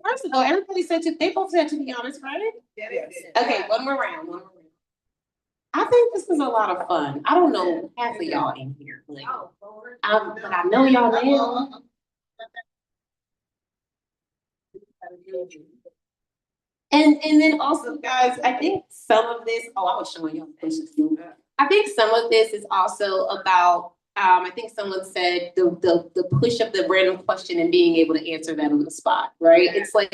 First of all, everybody said they both said to be honest, right? Yes. Okay, one more round. I think this is a lot of fun. I don't know half of y'all in here, but but I know y'all now. And then also, guys, I think some of this, oh, I was showing y'all pictures. I think some of this is also about, I think someone said the push of the random question and being able to answer that on the spot, right? It's like,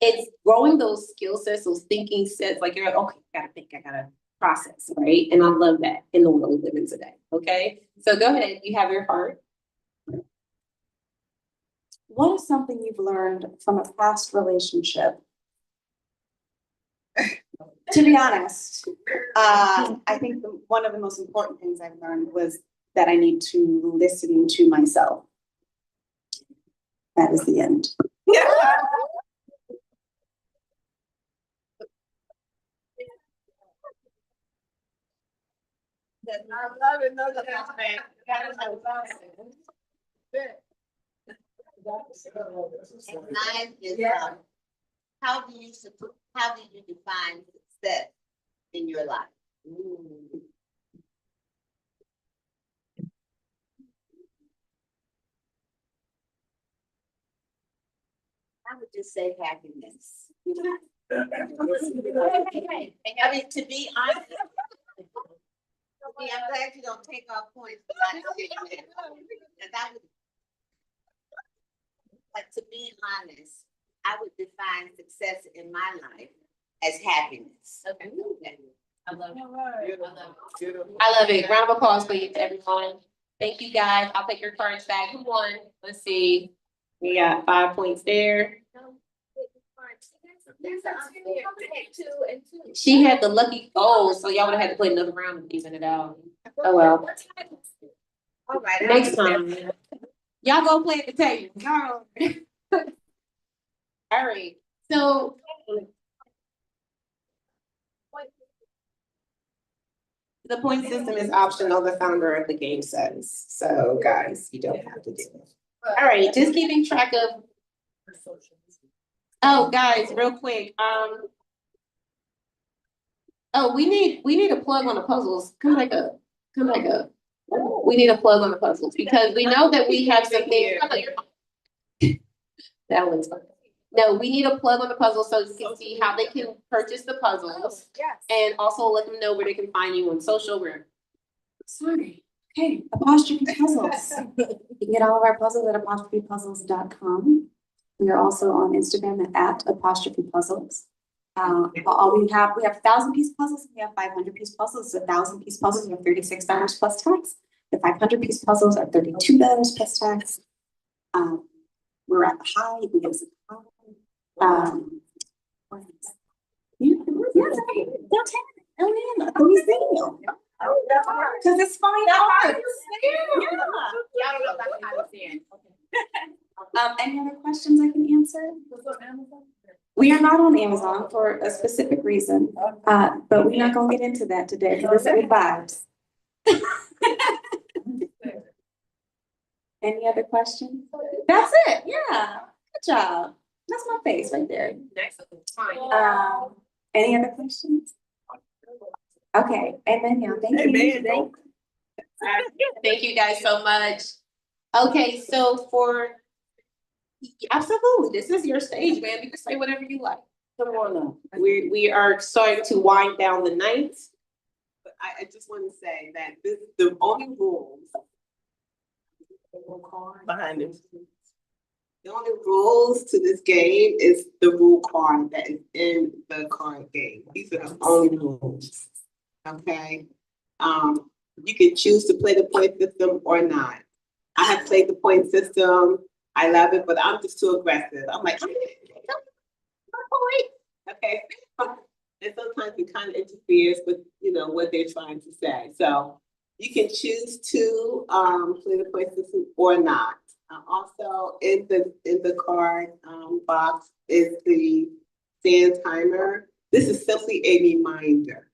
it's growing those skill sets, those thinking sets, like you're like, okay, I gotta think, I gotta process, right? And I love that in the world we live in today, okay? So go ahead, you have your heart. What is something you've learned from a past relationship? To be honest, I think one of the most important things I've learned was that I need to listen to myself. That is the end. I love it. No, that's man. And mine is, how do you define success in your life? I would just say happiness. I mean, to be honest. I'm glad you don't take off points. But to be honest, I would define success in my life as happiness. Okay. I love it. I love it. Round of applause, please, everyone. Thank you, guys. I'll take your cards back. Who won? Let's see. We got 5 points there. She had the lucky, oh, so y'all would have had to play another round and even it out. Oh, well. All right. Next time. Y'all go play at the table. All right. So. The point system is optional, the founder of the game says. So guys, you don't have to do it. All right, just keeping track of. Oh, guys, real quick. Oh, we need a plug on the puzzles. Come back up. We need a plug on the puzzles because we know that we have some things. That one's fun. No, we need a plug on the puzzle so you can see how they can purchase the puzzles. Yes. And also let them know where they can find you on social. Where? Sorry. Okay, apostrophe puzzles. You can get all of our puzzles at apostrophepuzzles.com. We are also on Instagram at apostrophe puzzles. We have 1,000-piece puzzles. We have 500-piece puzzles. 1,000-piece puzzles are $36 plus tax. The 500-piece puzzles are $32 plus tax. We're at the high. You can give us a call. Atlanta, the museum. Because it's fine arts. Any other questions I can answer? We are not on Amazon for a specific reason, but we're not gonna get into that today because it's good vibes. Any other questions? That's it, yeah, good job. That's my face right there. Any other questions? Okay, amen, yeah, thank you. Thank you guys so much. Okay, so absolutely, this is your stage, man. You can say whatever you like. Come on up. We are starting to wind down the night. But I just want to say that the only rules behind it. The only rules to this game is the rule card that is in the card game. These are the only rules. Okay. You can choose to play the point system or not. I have played the point system. I love it, but I'm just too aggressive. I'm like, okay. And sometimes it kind of interferes with, what they're trying to say. So you can choose to play the point system or not. Also in the card box is the stand timer. This is simply a reminder.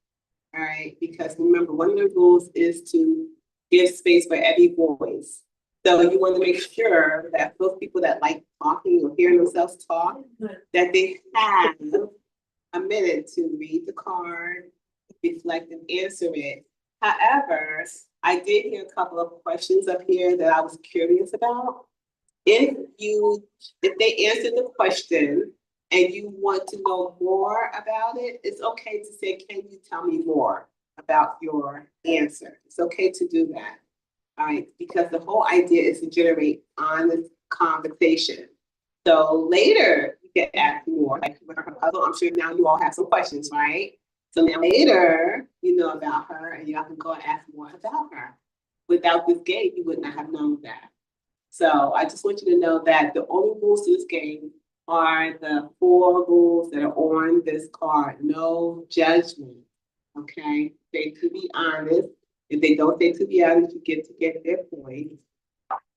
All right, because remember, one of the rules is to give space for every voice. So you want to make sure that those people that like talking or hearing themselves talk, that they have a minute to read the card, reflect and answer it. However, I did hear a couple of questions up here that I was curious about. If they answered the question and you want to know more about it, it's okay to say, can you tell me more about your answer? It's okay to do that. All right, because the whole idea is to generate honest conversation. So later you can ask more, like with her puzzle. I'm sure now you all have some questions, right? So now later you know about her and y'all can go and ask more about her. Without this game, you would not have known that. So I just want you to know that the only rules to this game are the 4 rules that are on this card. No judgment. Okay, say to be honest. If they don't say to be honest, you get their points.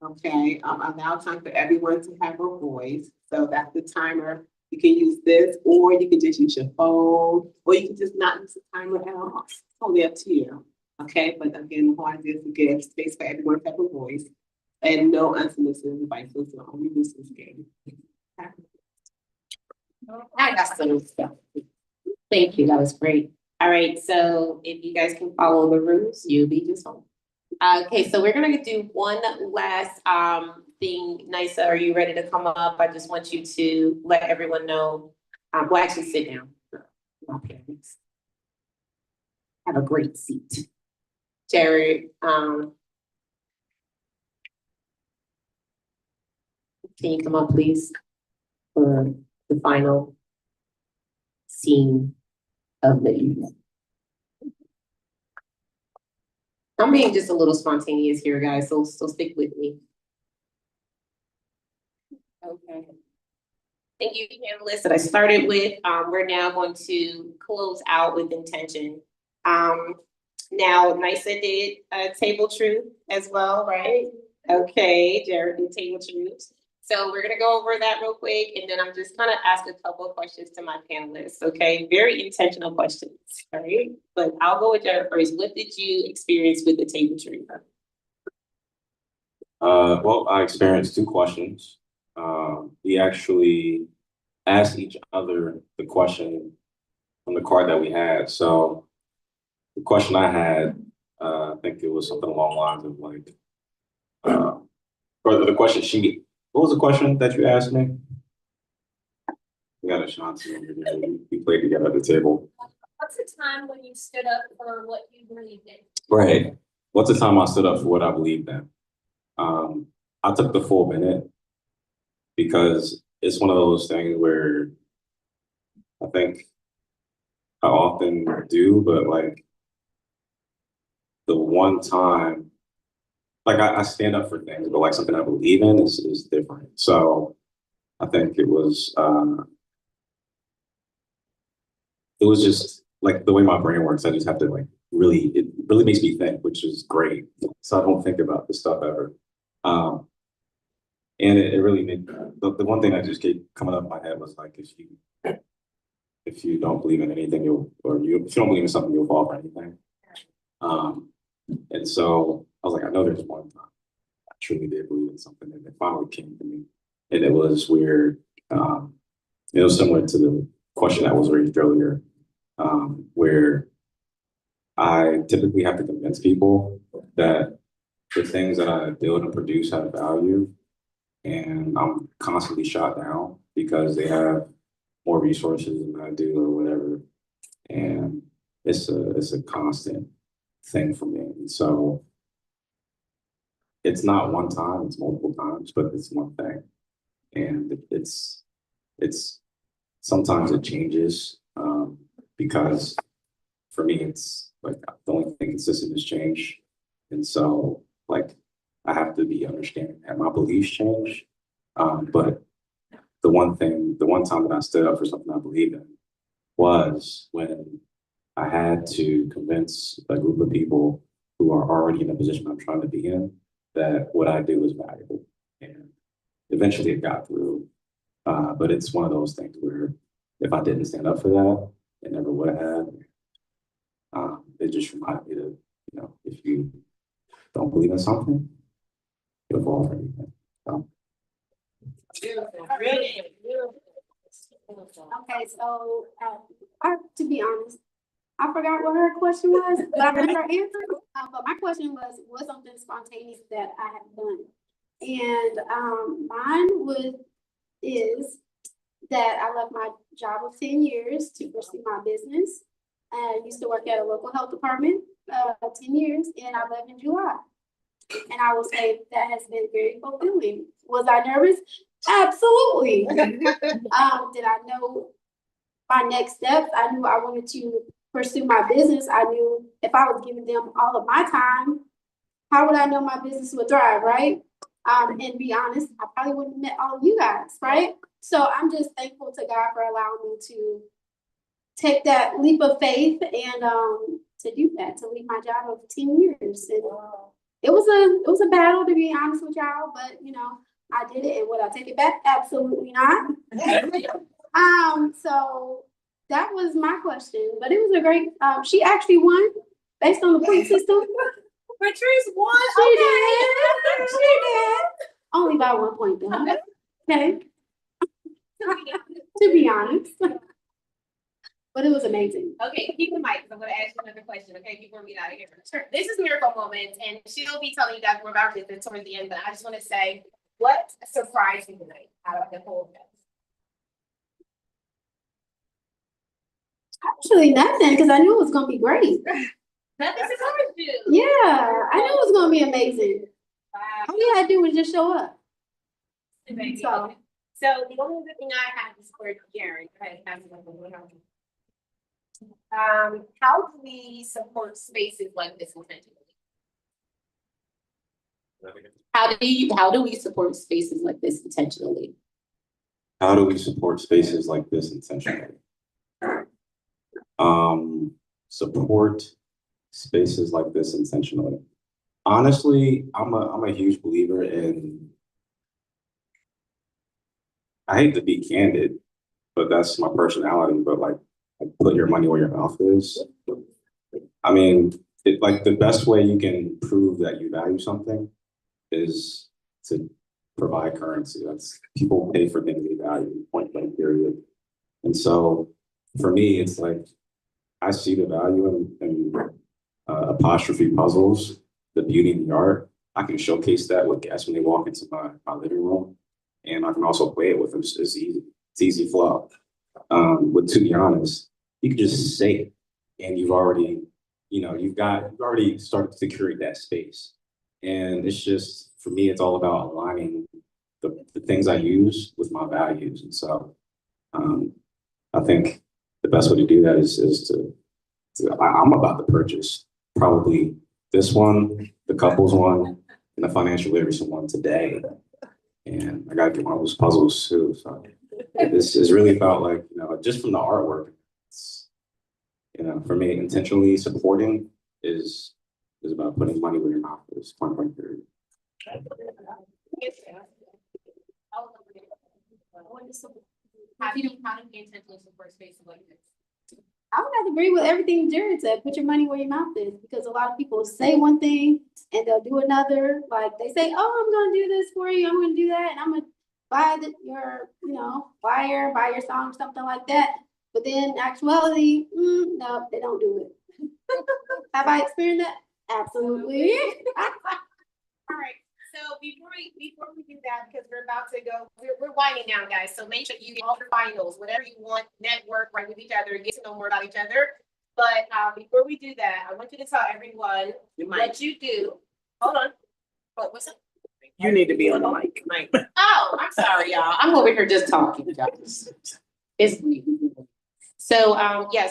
Okay, allow time for everyone to have a voice. So that's the timer. You can use this, or you can just use your phone, or you can just not use the timer at all. It's totally up to you. Okay, but again, the whole idea is to give space for everyone to have a voice and no unsolicited advice. Those are the only rules in this game. I got some stuff. Thank you, that was great. All right, so if you guys can follow the rules, you'll be just fine. Okay, so we're gonna do one last thing. Nisa, are you ready to come up? I just want you to let everyone know. Well, actually sit down. Okay. Have a great seat. Jared, can you come up, please, for the final scene of the evening? I'm being just a little spontaneous here, guys, so stick with me. Okay. Thank you, panelists that I started with. We're now going to close out with intention. Now, Nisa did table truth as well, right? Okay, Jared did table truth. So we're gonna go over that real quick, and then I'm just gonna ask a couple of questions to my panelists, okay? Very intentional questions, all right? But I'll go with Jared first. What did you experience with the table truth? Well, I experienced 2 questions. We actually asked each other the question from the card that we had. So the question I had, I think it was something along the lines of like, or the question what was the question that you asked me? We got Ashanti over here. We played together at the table. What's the time when you stood up for what you believed in? Right. What's the time I stood up for what I believed in? I took the full minute because it's one of those things where I think I often do, but like the one time, like I stand up for things, but like something I believe in is different. So I think it was just like the way my brain works. I just have to like it really makes me think, which is great. So I don't think about this stuff ever. And it really made the one thing that just kept coming up in my head was like, if you don't believe in anything, if you don't believe in something, you'll fall for anything. And so I was like, I know there's one time I truly did believe in something, and it finally came to me. And it was weird. It was similar to the question that was raised earlier, where I typically have to convince people that the things that I build and produce have value. And I'm constantly shot down because they have more resources than I do or whatever. And it's a constant thing for me. And so it's not one time, it's multiple times, but it's one thing. And it's sometimes it changes because for me, it's like the only thing consistent is change. And so like I have to be understanding that my beliefs change. But the one time that I stood up for something I believe in was when I had to convince a group of people who are already in a position I'm trying to be in that what I do is valuable. And eventually it got through. But it's one of those things where if I didn't stand up for that, it never would have. It just reminded me to, if you don't believe in something, you'll fall for anything. So. Okay, so to be honest, I forgot what her question was, but I remember her answer. But my question was, what's something spontaneous that I have done? And mine is that I left my job of 10 years to pursue my business. I used to work at a local health department 10 years, and I left in July. And I will say that has been very fulfilling. Was I nervous? Absolutely. Did I know my next steps? I knew I wanted to pursue my business. I knew if I was giving them all of my time, how would I know my business would thrive, right? And be honest, I probably wouldn't have met all of you guys, right? So I'm just thankful to God for allowing me to take that leap of faith and to do that, to leave my job of 10 years. And it was a battle, to be honest with y'all, but you know, I did it. And would I take it back? Absolutely not. So that was my question, but it was a great, she actually won based on the point system. Patrice won. She did. She did. Only by 1 point though. Okay. To be honest. But it was amazing. Okay, keep the mic. I'm gonna ask you another question, okay, before we get out of here. Sure. This is Miracle Moments, and she'll be telling you guys more about it towards the end, but I just want to say, what surprised you tonight out of the whole event? Actually, nothing, because I knew it was gonna be great. Nothing surprised you. Yeah, I knew it was gonna be amazing. Wow. All you had to do was just show up. Amazing. So- Okay. So the only other thing I have is for Karen. How do we support spaces like this intentionally? How do we support spaces like this intentionally? How do we support spaces like this intentionally? Support spaces like this intentionally. Honestly, I'm a huge believer in, I hate to be candid, but that's my personality, but like put your money where your mouth is. I mean, like the best way you can prove that you value something is to provide currency. That's, people pay for things they value, point blank period. And so for me, it's like, I see the value in apostrophe puzzles, the beauty in the art. I can showcase that with guests when they walk into my living room. And I can also play it with them. It's easy. It's easy flow. But to be honest, you can just say it and you've already, you've already started to curate that space. And it's just, for me, it's all about aligning the things I use with my values. And so I think the best way to do that is I'm about to purchase probably this one, the couples one, and the financial literacy one today. And I gotta get one of those puzzles too. So this is really about, like, just from the artwork, it's, for me, intentionally supporting is about putting money where your mouth is, point blank period. How do you intentionally support spaces like this? I would have to agree with everything Jared said. Put your money where your mouth is, because a lot of people say one thing and they'll do another. Like they say, "Oh, I'm gonna do this for you. I'm gonna do that, and I'm gonna buy your flyer, buy your song, something like that." But then, in actuality, no, they don't do it. Have I experienced that? Absolutely. All right. So before we do that, because we're about to go, we're winding down, guys. So make sure you get all the finals, whatever you want, network right with each other, get to know more about each other. But before we do that, I want you to tell everyone what you do. Hold on. What's up? You need to be on the mic. Oh, I'm sorry, y'all. I'm over here just talking, guys. It's me. So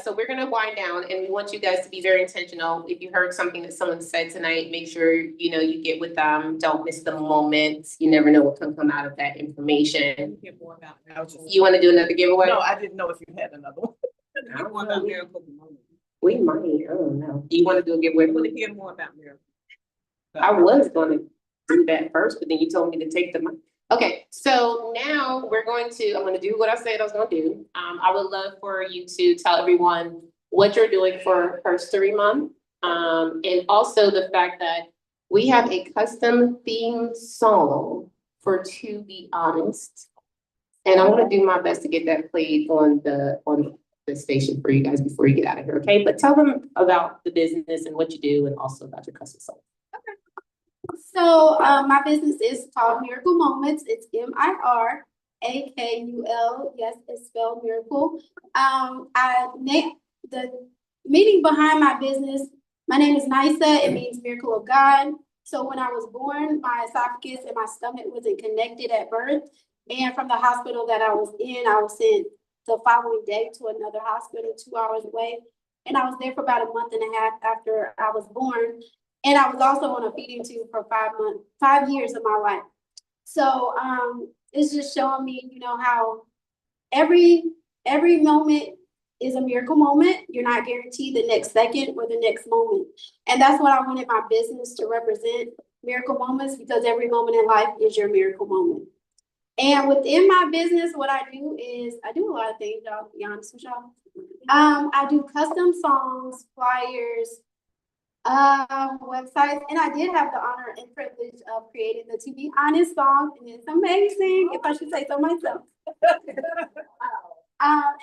so we're gonna wind down, and we want you guys to be very intentional. If you heard something that someone said tonight, make sure you get with them. Don't miss the moment. You never know what can come out of that information. You want to do another giveaway? No, I didn't know if you had another one. I want about Miracle. We might. I don't know. Do you want to do a giveaway? I want to hear more about Miracle. I was going to do that first, but then you told me to take the mic. Okay, so now I'm going to do what I said I was going to do. I would love for you to tell everyone what you're doing for History Month. And also the fact that we have a custom theme song for To Be Honest. And I'm going to do my best to get that played on the the station for you guys before you get out of here, okay? But tell them about the business and what you do and also about your custom soul. So, my business is called Miracle Moments. It's MIRAKUL. Yes, it's spelled miracle. The meaning behind my business, my name is Nisa. It means miracle of God. So when I was born, my esophagus and my stomach wasn't connected at birth. And from the hospital that I was in, I was sent the following day to another hospital 2 hours away. And I was there for about a month and a half after I was born. And I was also on a feeding tube for 5 years of my life. So it's just showing me, you know, how every moment is a miracle moment. You're not guaranteed the next second or the next moment. And that's what I wanted my business to represent, miracle moments, because every moment in life is your miracle moment. And within my business, what I do is I do a lot of things, y'all, to be honest with y'all. I do custom songs, flyers, websites, and I did have the honor and privilege of creating the To Be Honest song, and it's amazing, if I should say so myself.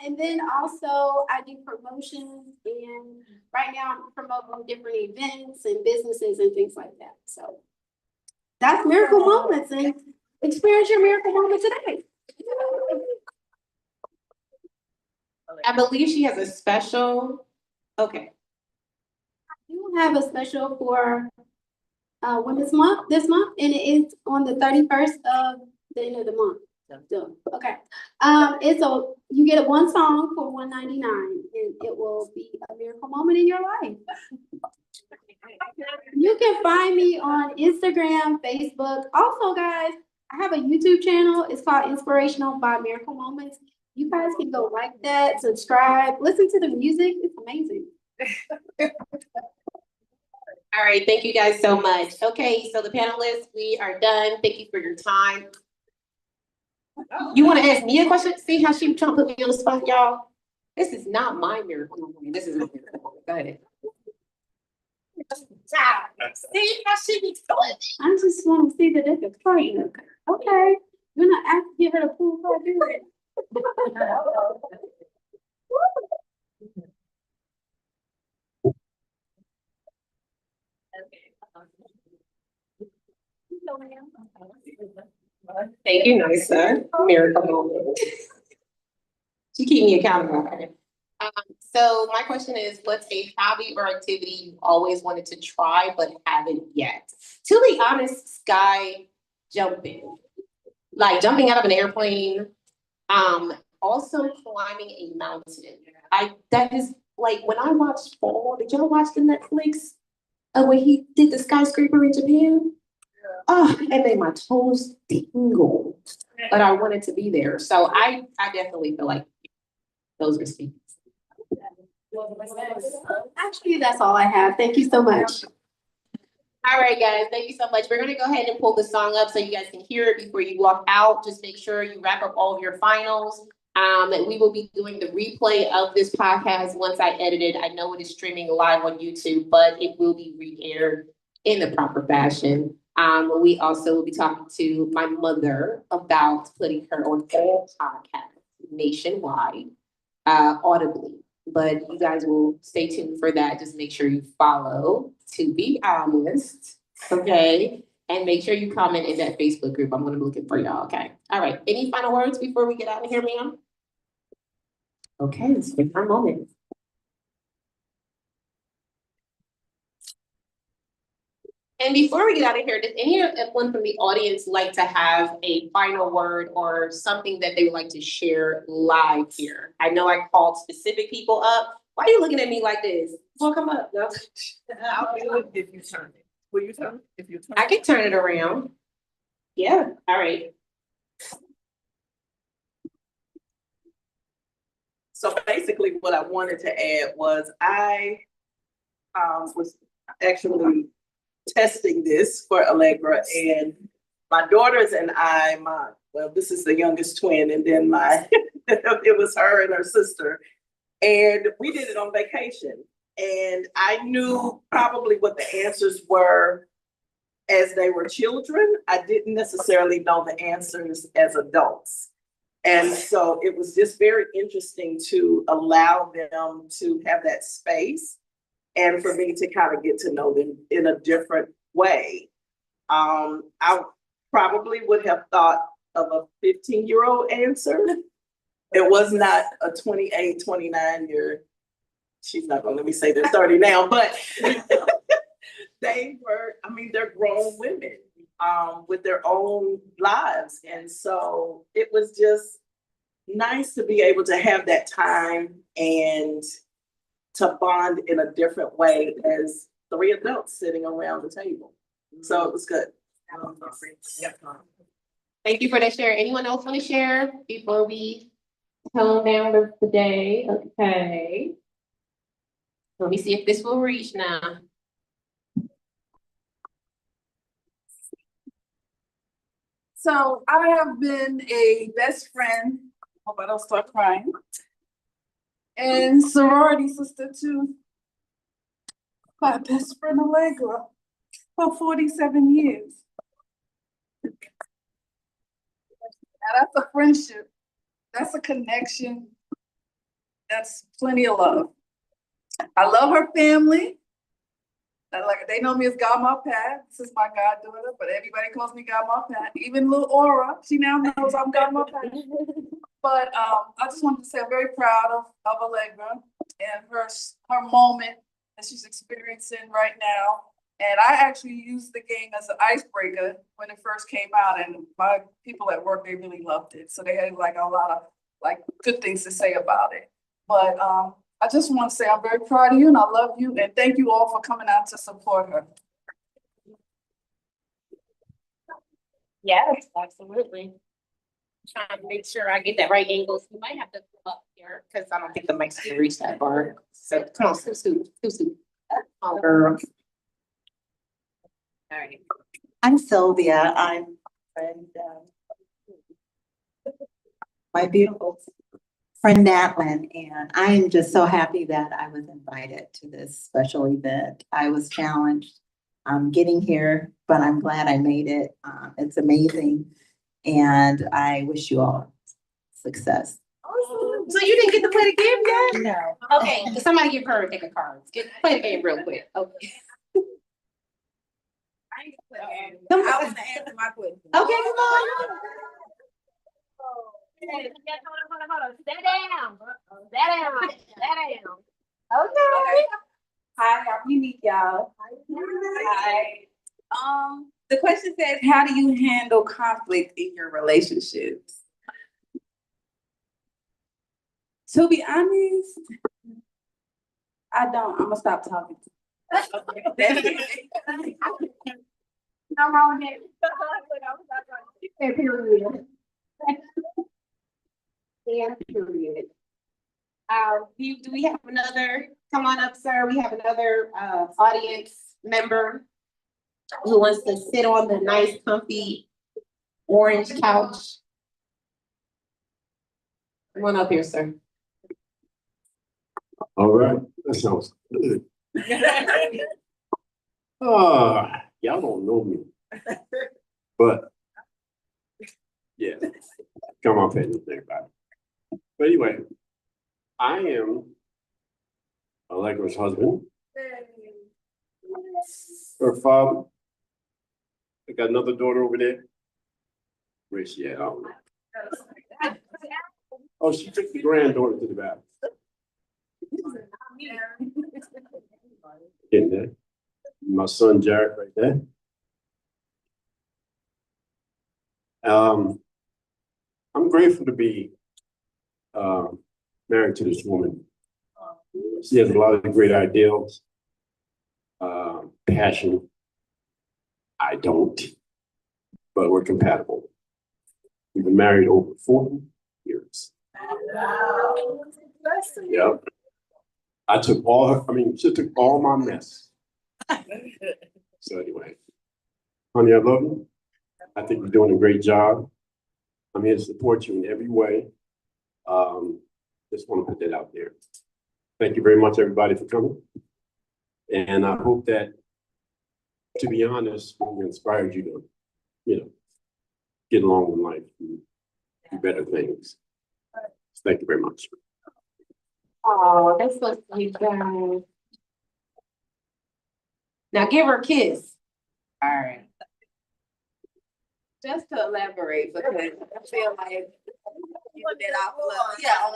And then also I do promotions, and right now I'm promoting different events and businesses and things like that. So that's Miracle Moments, and experience your miracle moment today. I believe she has a special, okay. You have a special for Women's Month this month, and it is on the 31st of the end of the month. So, okay. You get one song for $1.99, and it will be a miracle moment in your life. You can find me on Instagram, Facebook. Also, guys, I have a YouTube channel. It's called Inspirational by Miracle Moments. You guys can go like that, subscribe, listen to the music. It's amazing. All right, thank you guys so much. Okay, so the panelists, we are done. Thank you for your time. You want to ask me a question? See how she trying to put me on the spot, y'all? This is not my miracle moment. This is a miracle moment. Go ahead. See how she be doing? I just want to see the different partner. Okay, you're not asking give her the proof I do it. Thank you, Nisa. Miracle moment. She keep me accountable. So my question is, what's a hobby or activity you always wanted to try but haven't yet? To be honest, sky jumping, like jumping out of an airplane. Also climbing a mountain. That is like when I watched Fall. Did y'all watch the Netflix? When he did the skyscraper in Japan? Oh, it made my toes tingle. But I wanted to be there. So I definitely feel like those are speakers. Actually, that's all I have. Thank you so much. All right, guys, thank you so much. We're gonna go ahead and pull the song up so you guys can hear it before you walk out. Just make sure you wrap up all of your finals. We will be doing the replay of this podcast once I edit it. I know it is streaming live on YouTube, but it will be re-aired in the proper fashion. We also will be talking to my mother about putting her on all podcasts nationwide, audibly. But you guys will stay tuned for that. Just make sure you follow To Be Honest, okay? And make sure you comment in that Facebook group. I'm gonna be looking for y'all, okay? All right, any final words before we get out of here, ma'am? Okay, let's take our moment. And before we get out of here, does anyone from the audience like to have a final word or something that they would like to share live here? I know I called specific people up. Why are you looking at me like this? Well, come up. No. I'll do it if you turn it. Will you turn it? If you turn I can turn it around. Yeah, all right. So basically what I wanted to add was I was actually testing this for Allegra, and my daughters and I, this is the youngest twin, and then it was her and her sister, and we did it on vacation. And I knew probably what the answers were as they were children. I didn't necessarily know the answers as adults. And so it was just very interesting to allow them to have that space and for me to kind of get to know them in a different way. I probably would have thought of a 15-year-old answer. It was not a 28, 29-year. She's not gonna let me say they're 30 now, but they were, I mean, they're grown women with their own lives. And so it was just nice to be able to have that time and to bond in a different way as three adults sitting around the table. So it was good. Thank you for that share. Anyone else want to share before we tone down the day? Okay. Let me see if this will reach now. So I have been a best friend, hope I don't start crying, and sorority sister to my best friend Allegra for 47 years. Now that's a friendship, that's a connection, that's plenty of love. I love her family. Like they know me as Godma Pat. This is my goddaughter, but everybody calls me Godma Pat. Even little Aura, she now knows I'm Godma Pat. But I just wanted to say I'm very proud of Allegra and her moment that she's experiencing right now. And I actually used the game as an icebreaker when it first came out, and my people at work, they really loved it. So they had like a lot of like good things to say about it. But I just want to say I'm very proud of you and I love you and thank you all for coming out to support her. Yes, absolutely. Trying to make sure I get that right angle. So you might have to come up here because I don't think the mic's gonna reach that far. So come on, Susu. Oh, girl. All right. I'm Sylvia. I'm friend, my beautiful friend Natlin, and I am just so happy that I was invited to this special event. I was challenged getting here, but I'm glad I made it. It's amazing, and I wish you all success. So you didn't get to play the game yet? No. Okay, so somebody give her a deck of cards. Play the game real quick. Okay. I want to answer my question. Okay, come on. Hold on. Sit down. Okay. Hi, happy to meet y'all. Hi. The question says, how do you handle conflict in your relationships? To be honest, I don't. I'm gonna stop talking. No wrong with it. Period. And period. Do we have another, come on up, sir. We have another audience member who wants to sit on the nice, comfy orange couch. Come on up here, sir. All right, that sounds good. Y'all don't know me. But yeah, come on, pay everybody. But anyway, I am Allegra's husband. Her father. I got another daughter over there. Where's she at? I don't know. Oh, she took the granddaughter to the bathroom. In there. My son Jared right there. I'm grateful to be married to this woman. She has a lot of great ideals, passion. I don't, but we're compatible. We've been married over 40 years. Yep. I took all her, she took all my mess. So anyway, honey, I love you. I think you're doing a great job. I'm here to support you in every way. Just want to put that out there. Thank you very much, everybody, for coming. And I hope that, to be honest, we inspired you to, get along in life. do better things. Thank you very much. Oh, that's so sweet, guys. Now give her a kiss. All right. Just to elaborate, because I feel like you did off on a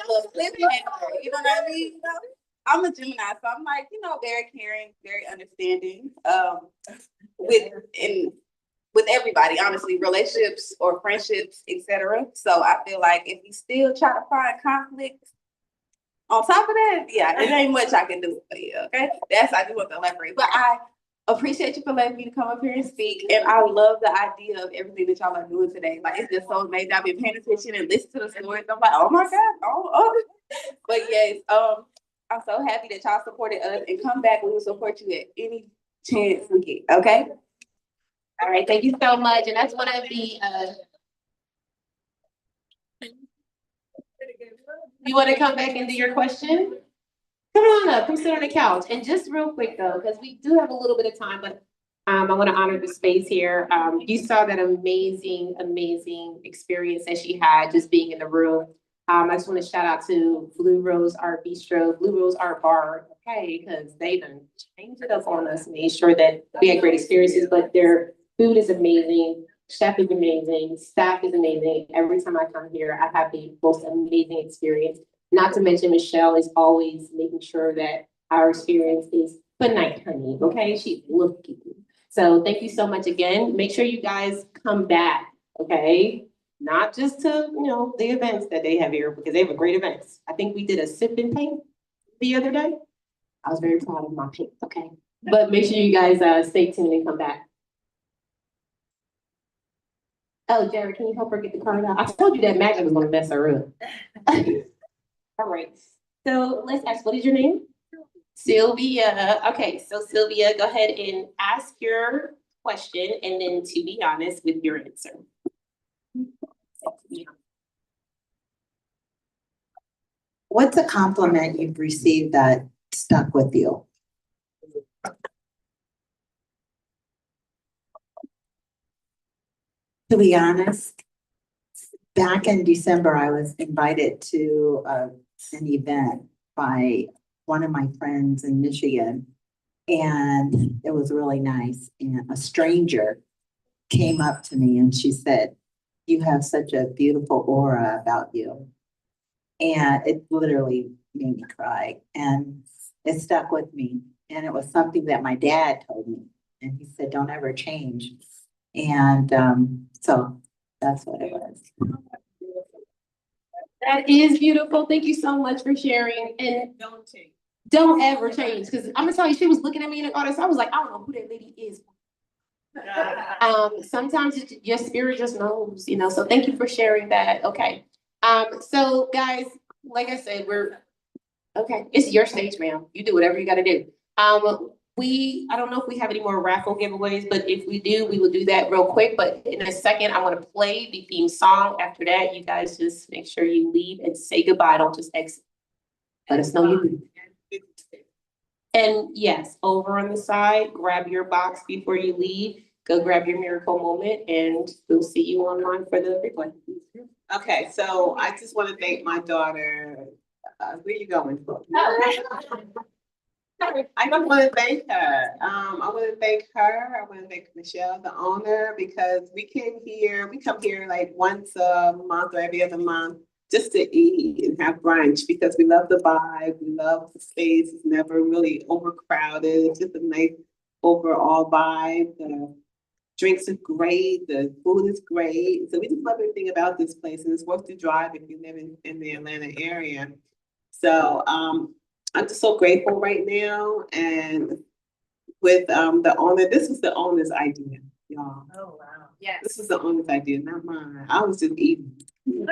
little cliffhanger, you know what I mean? You know, I'm a Gemini, so I'm like, very caring, very understanding, with everybody, honestly, relationships or friendships, etc. So I feel like if you still try to find conflict, on top of that, yeah, it ain't much I can do for you, okay? I just want to elaborate. But I appreciate you for letting me to come up here and speak. And I love the idea of everything that y'all are doing today. Like, it's just so amazing. I've been paying attention and listening to the stories. I'm like, oh my God. Oh. But yes, I'm so happy that y'all supported us and come back. We will support you at any chance we get, okay? All right, thank you so much. And that's one of the you want to come back and do your question? Come on up, come sit on the couch. And just real quick though, because we do have a little bit of time, but I want to honor the space here. You saw that amazing experience that she had just being in the room. I just want to shout out to Blue Rose Art Bistro, Blue Rose Art Bar, okay, because they done changed it up on us, made sure that we had great experiences, but their food is amazing, chef is amazing, staff is amazing. Every time I come here, I have the most amazing experience. Not to mention Michelle is always making sure that our experience is phenomenal, honey, okay? She's looking. So thank you so much again. Make sure you guys come back, okay? Not just to, the events that they have here, because they have great events. I think we did a sip and paint the other day. I was very proud of my paint, okay? But make sure you guys stay tuned and come back. Oh, Jared, can you help her get the card out? I told you that magic was gonna mess her up. All right, so let's ask, what is your name? Sylvia. Okay, so Sylvia, go ahead and ask your question and then to be honest with your answer. What's a compliment you've received that stuck with you? To be honest, back in December, I was invited to an event by one of my friends in Michigan, and it was really nice. And a stranger came up to me and she said, "You have such a beautiful aura about you." And it literally made me cry, and it stuck with me. And it was something that my dad told me, and he said, "Don't ever change." And so that's what it was. That is beautiful. Thank you so much for sharing. And don't ever change, because I'm gonna tell you, she was looking at me in the audience. I was like, I don't know who that lady is. Sometimes your spirit just knows, so thank you for sharing that. Okay. So guys, like I said, okay. It's your stage, ma'am. You do whatever you gotta do. I don't know if we have any more raffle giveaways, but if we do, we will do that real quick. But in a second, I'm gonna play the theme song. After that, you guys just make sure you leave and say goodbye. Don't just exit. Let us know you leave. And yes, over on the side, grab your box before you leave. Go grab your miracle moment, and we'll see you online for the replay. Okay, so I just want to thank my daughter. Where you going for? I just want to thank her. I want to thank her. I want to thank Michelle, the owner, because we come here like once a month or every other month just to eat and have brunch, because we love the vibe, we love the space. It's never really overcrowded. It's just a nice overall vibe. The drinks are great. The food is great. So we just love everything about this place, and it's worth the drive if you live in the Atlanta area. So I'm just so grateful right now. And with the owner, this was the owner's idea, y'all. Oh, wow. Yes. This was the owner's idea, not mine. I was just eating. It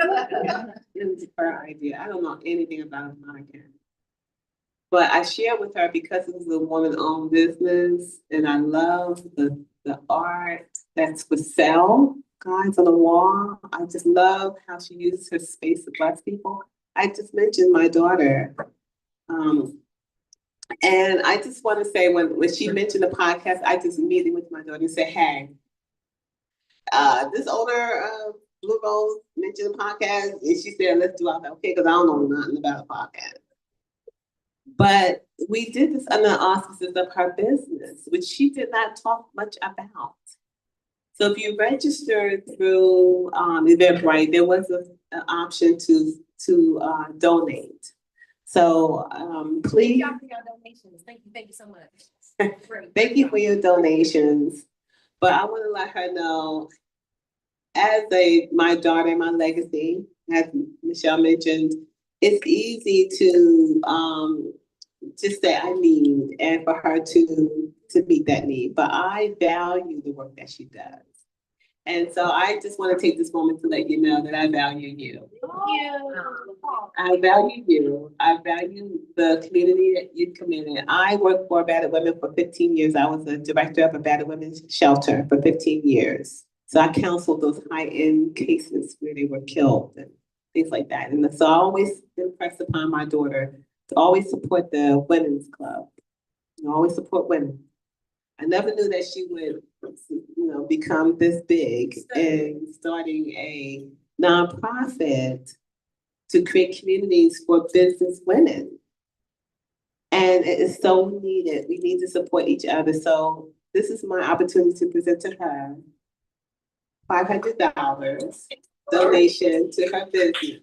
was her idea. I don't know anything about mine again. But I shared with her because it was a woman-owned business, and I love the art that's for sale, guys, on the wall. I just love how she uses her space to bless people. I just mentioned my daughter. And I just want to say, when she mentioned the podcast, I just immediately went to my daughter and said, "Hey, this owner Blue Rose mentioned the podcast, and she said, let's do it. I was like, okay, because I don't know nothing about a podcast. But we did this under the auspices of her business, which she did not talk much about. So if you registered through Eventbrite, there was an option to donate. So please. Thank you for your donations. Thank you so much. Thank you for your donations. But I want to let her know, as my daughter, my legacy, as Michelle mentioned, it's easy to just say I need, and for her to meet that need. But I value the work that she does. And so I just want to take this moment to let you know that I value you. I value you. I value the community that you've committed. I worked for Battered Women for 15 years. I was the director of a Battered Women's shelter for 15 years. So I counseled those high-end cases where they were killed and things like that. And so I always impressed upon my daughter to always support the women's club. Always support women. I never knew that she would, become this big and starting a nonprofit to create communities for business women. And it is so needed. We need to support each other. So this is my opportunity to present to her $500 donation to her business.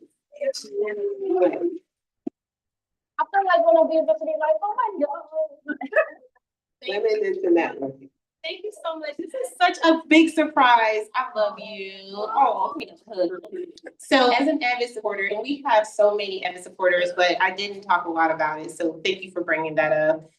I feel like when I be able to be like, oh my God. Women into networking. Thank you so much. This is such a big surprise. I love you. Oh, so as an avid supporter, and we have so many avid supporters, but I didn't talk a lot about it. So thank you for bringing that up.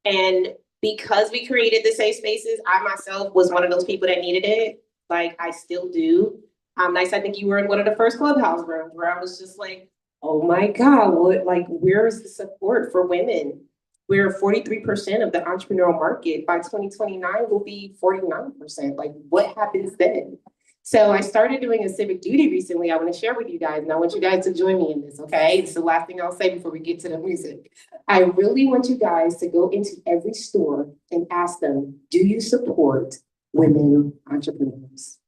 And because we created the safe spaces, I myself was one of those people that needed it. Like I still do. Nice. I think you were in one of the first Clubhouse rooms where I was just like, oh my God, where is the support for women? Where 43% of the entrepreneurial market by 2029 will be 49%. Like, what happens then? So I started doing a civic duty recently. I want to share with you guys, and I want you guys to join me in this, okay? It's the last thing I'll say before we get to the music. I really want you guys to go into every store and ask them, do you support women entrepreneurs?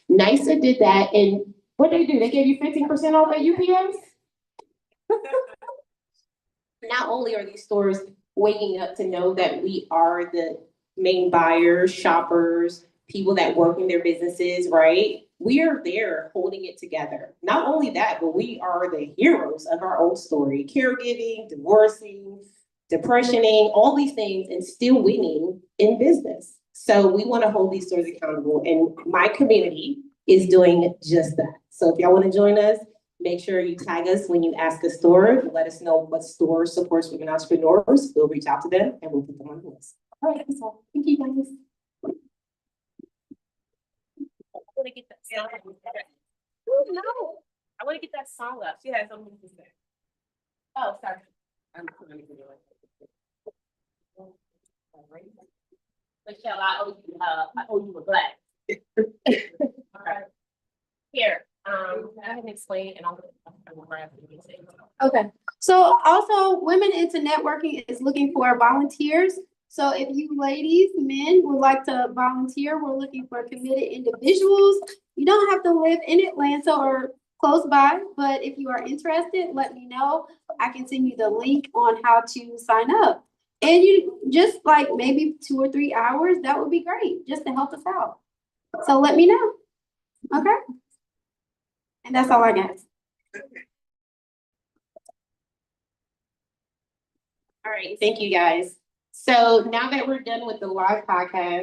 NYSA did that, and what they do? They gave you 15% off at UPS? Not only are these stores waking up to know that we are the main buyers, shoppers, people that work in their businesses, right? We are there holding it together. Not only that, but we are the heroes of our own story. Caregiving, divorcing, depressioning, all these things, and still winning in business. So we want to hold these stores accountable, and my community is doing just that. So if y'all want to join us, make sure you tag us when you ask a store. Let us know what store supports women entrepreneurs. We'll reach out to them and we'll put them on the list. All right, so thank you guys. I want to get that song. Oh, no. I want to get that song up. She has something to say. Oh, sorry. Michelle, I owe you a black. Okay. Here, go ahead and explain, and I'll grab the music. Okay, so also Women into Networking is looking for volunteers. So if you ladies, men would like to volunteer, we're looking for committed individuals. You don't have to live in Atlanta or close by, but if you are interested, let me know. I can send you the link on how to sign up. And you just like maybe 2 or 3 hours, that would be great, just to help us out. So let me know, okay? And that's all I got. All right, thank you guys. So now that we're done with the live podcast,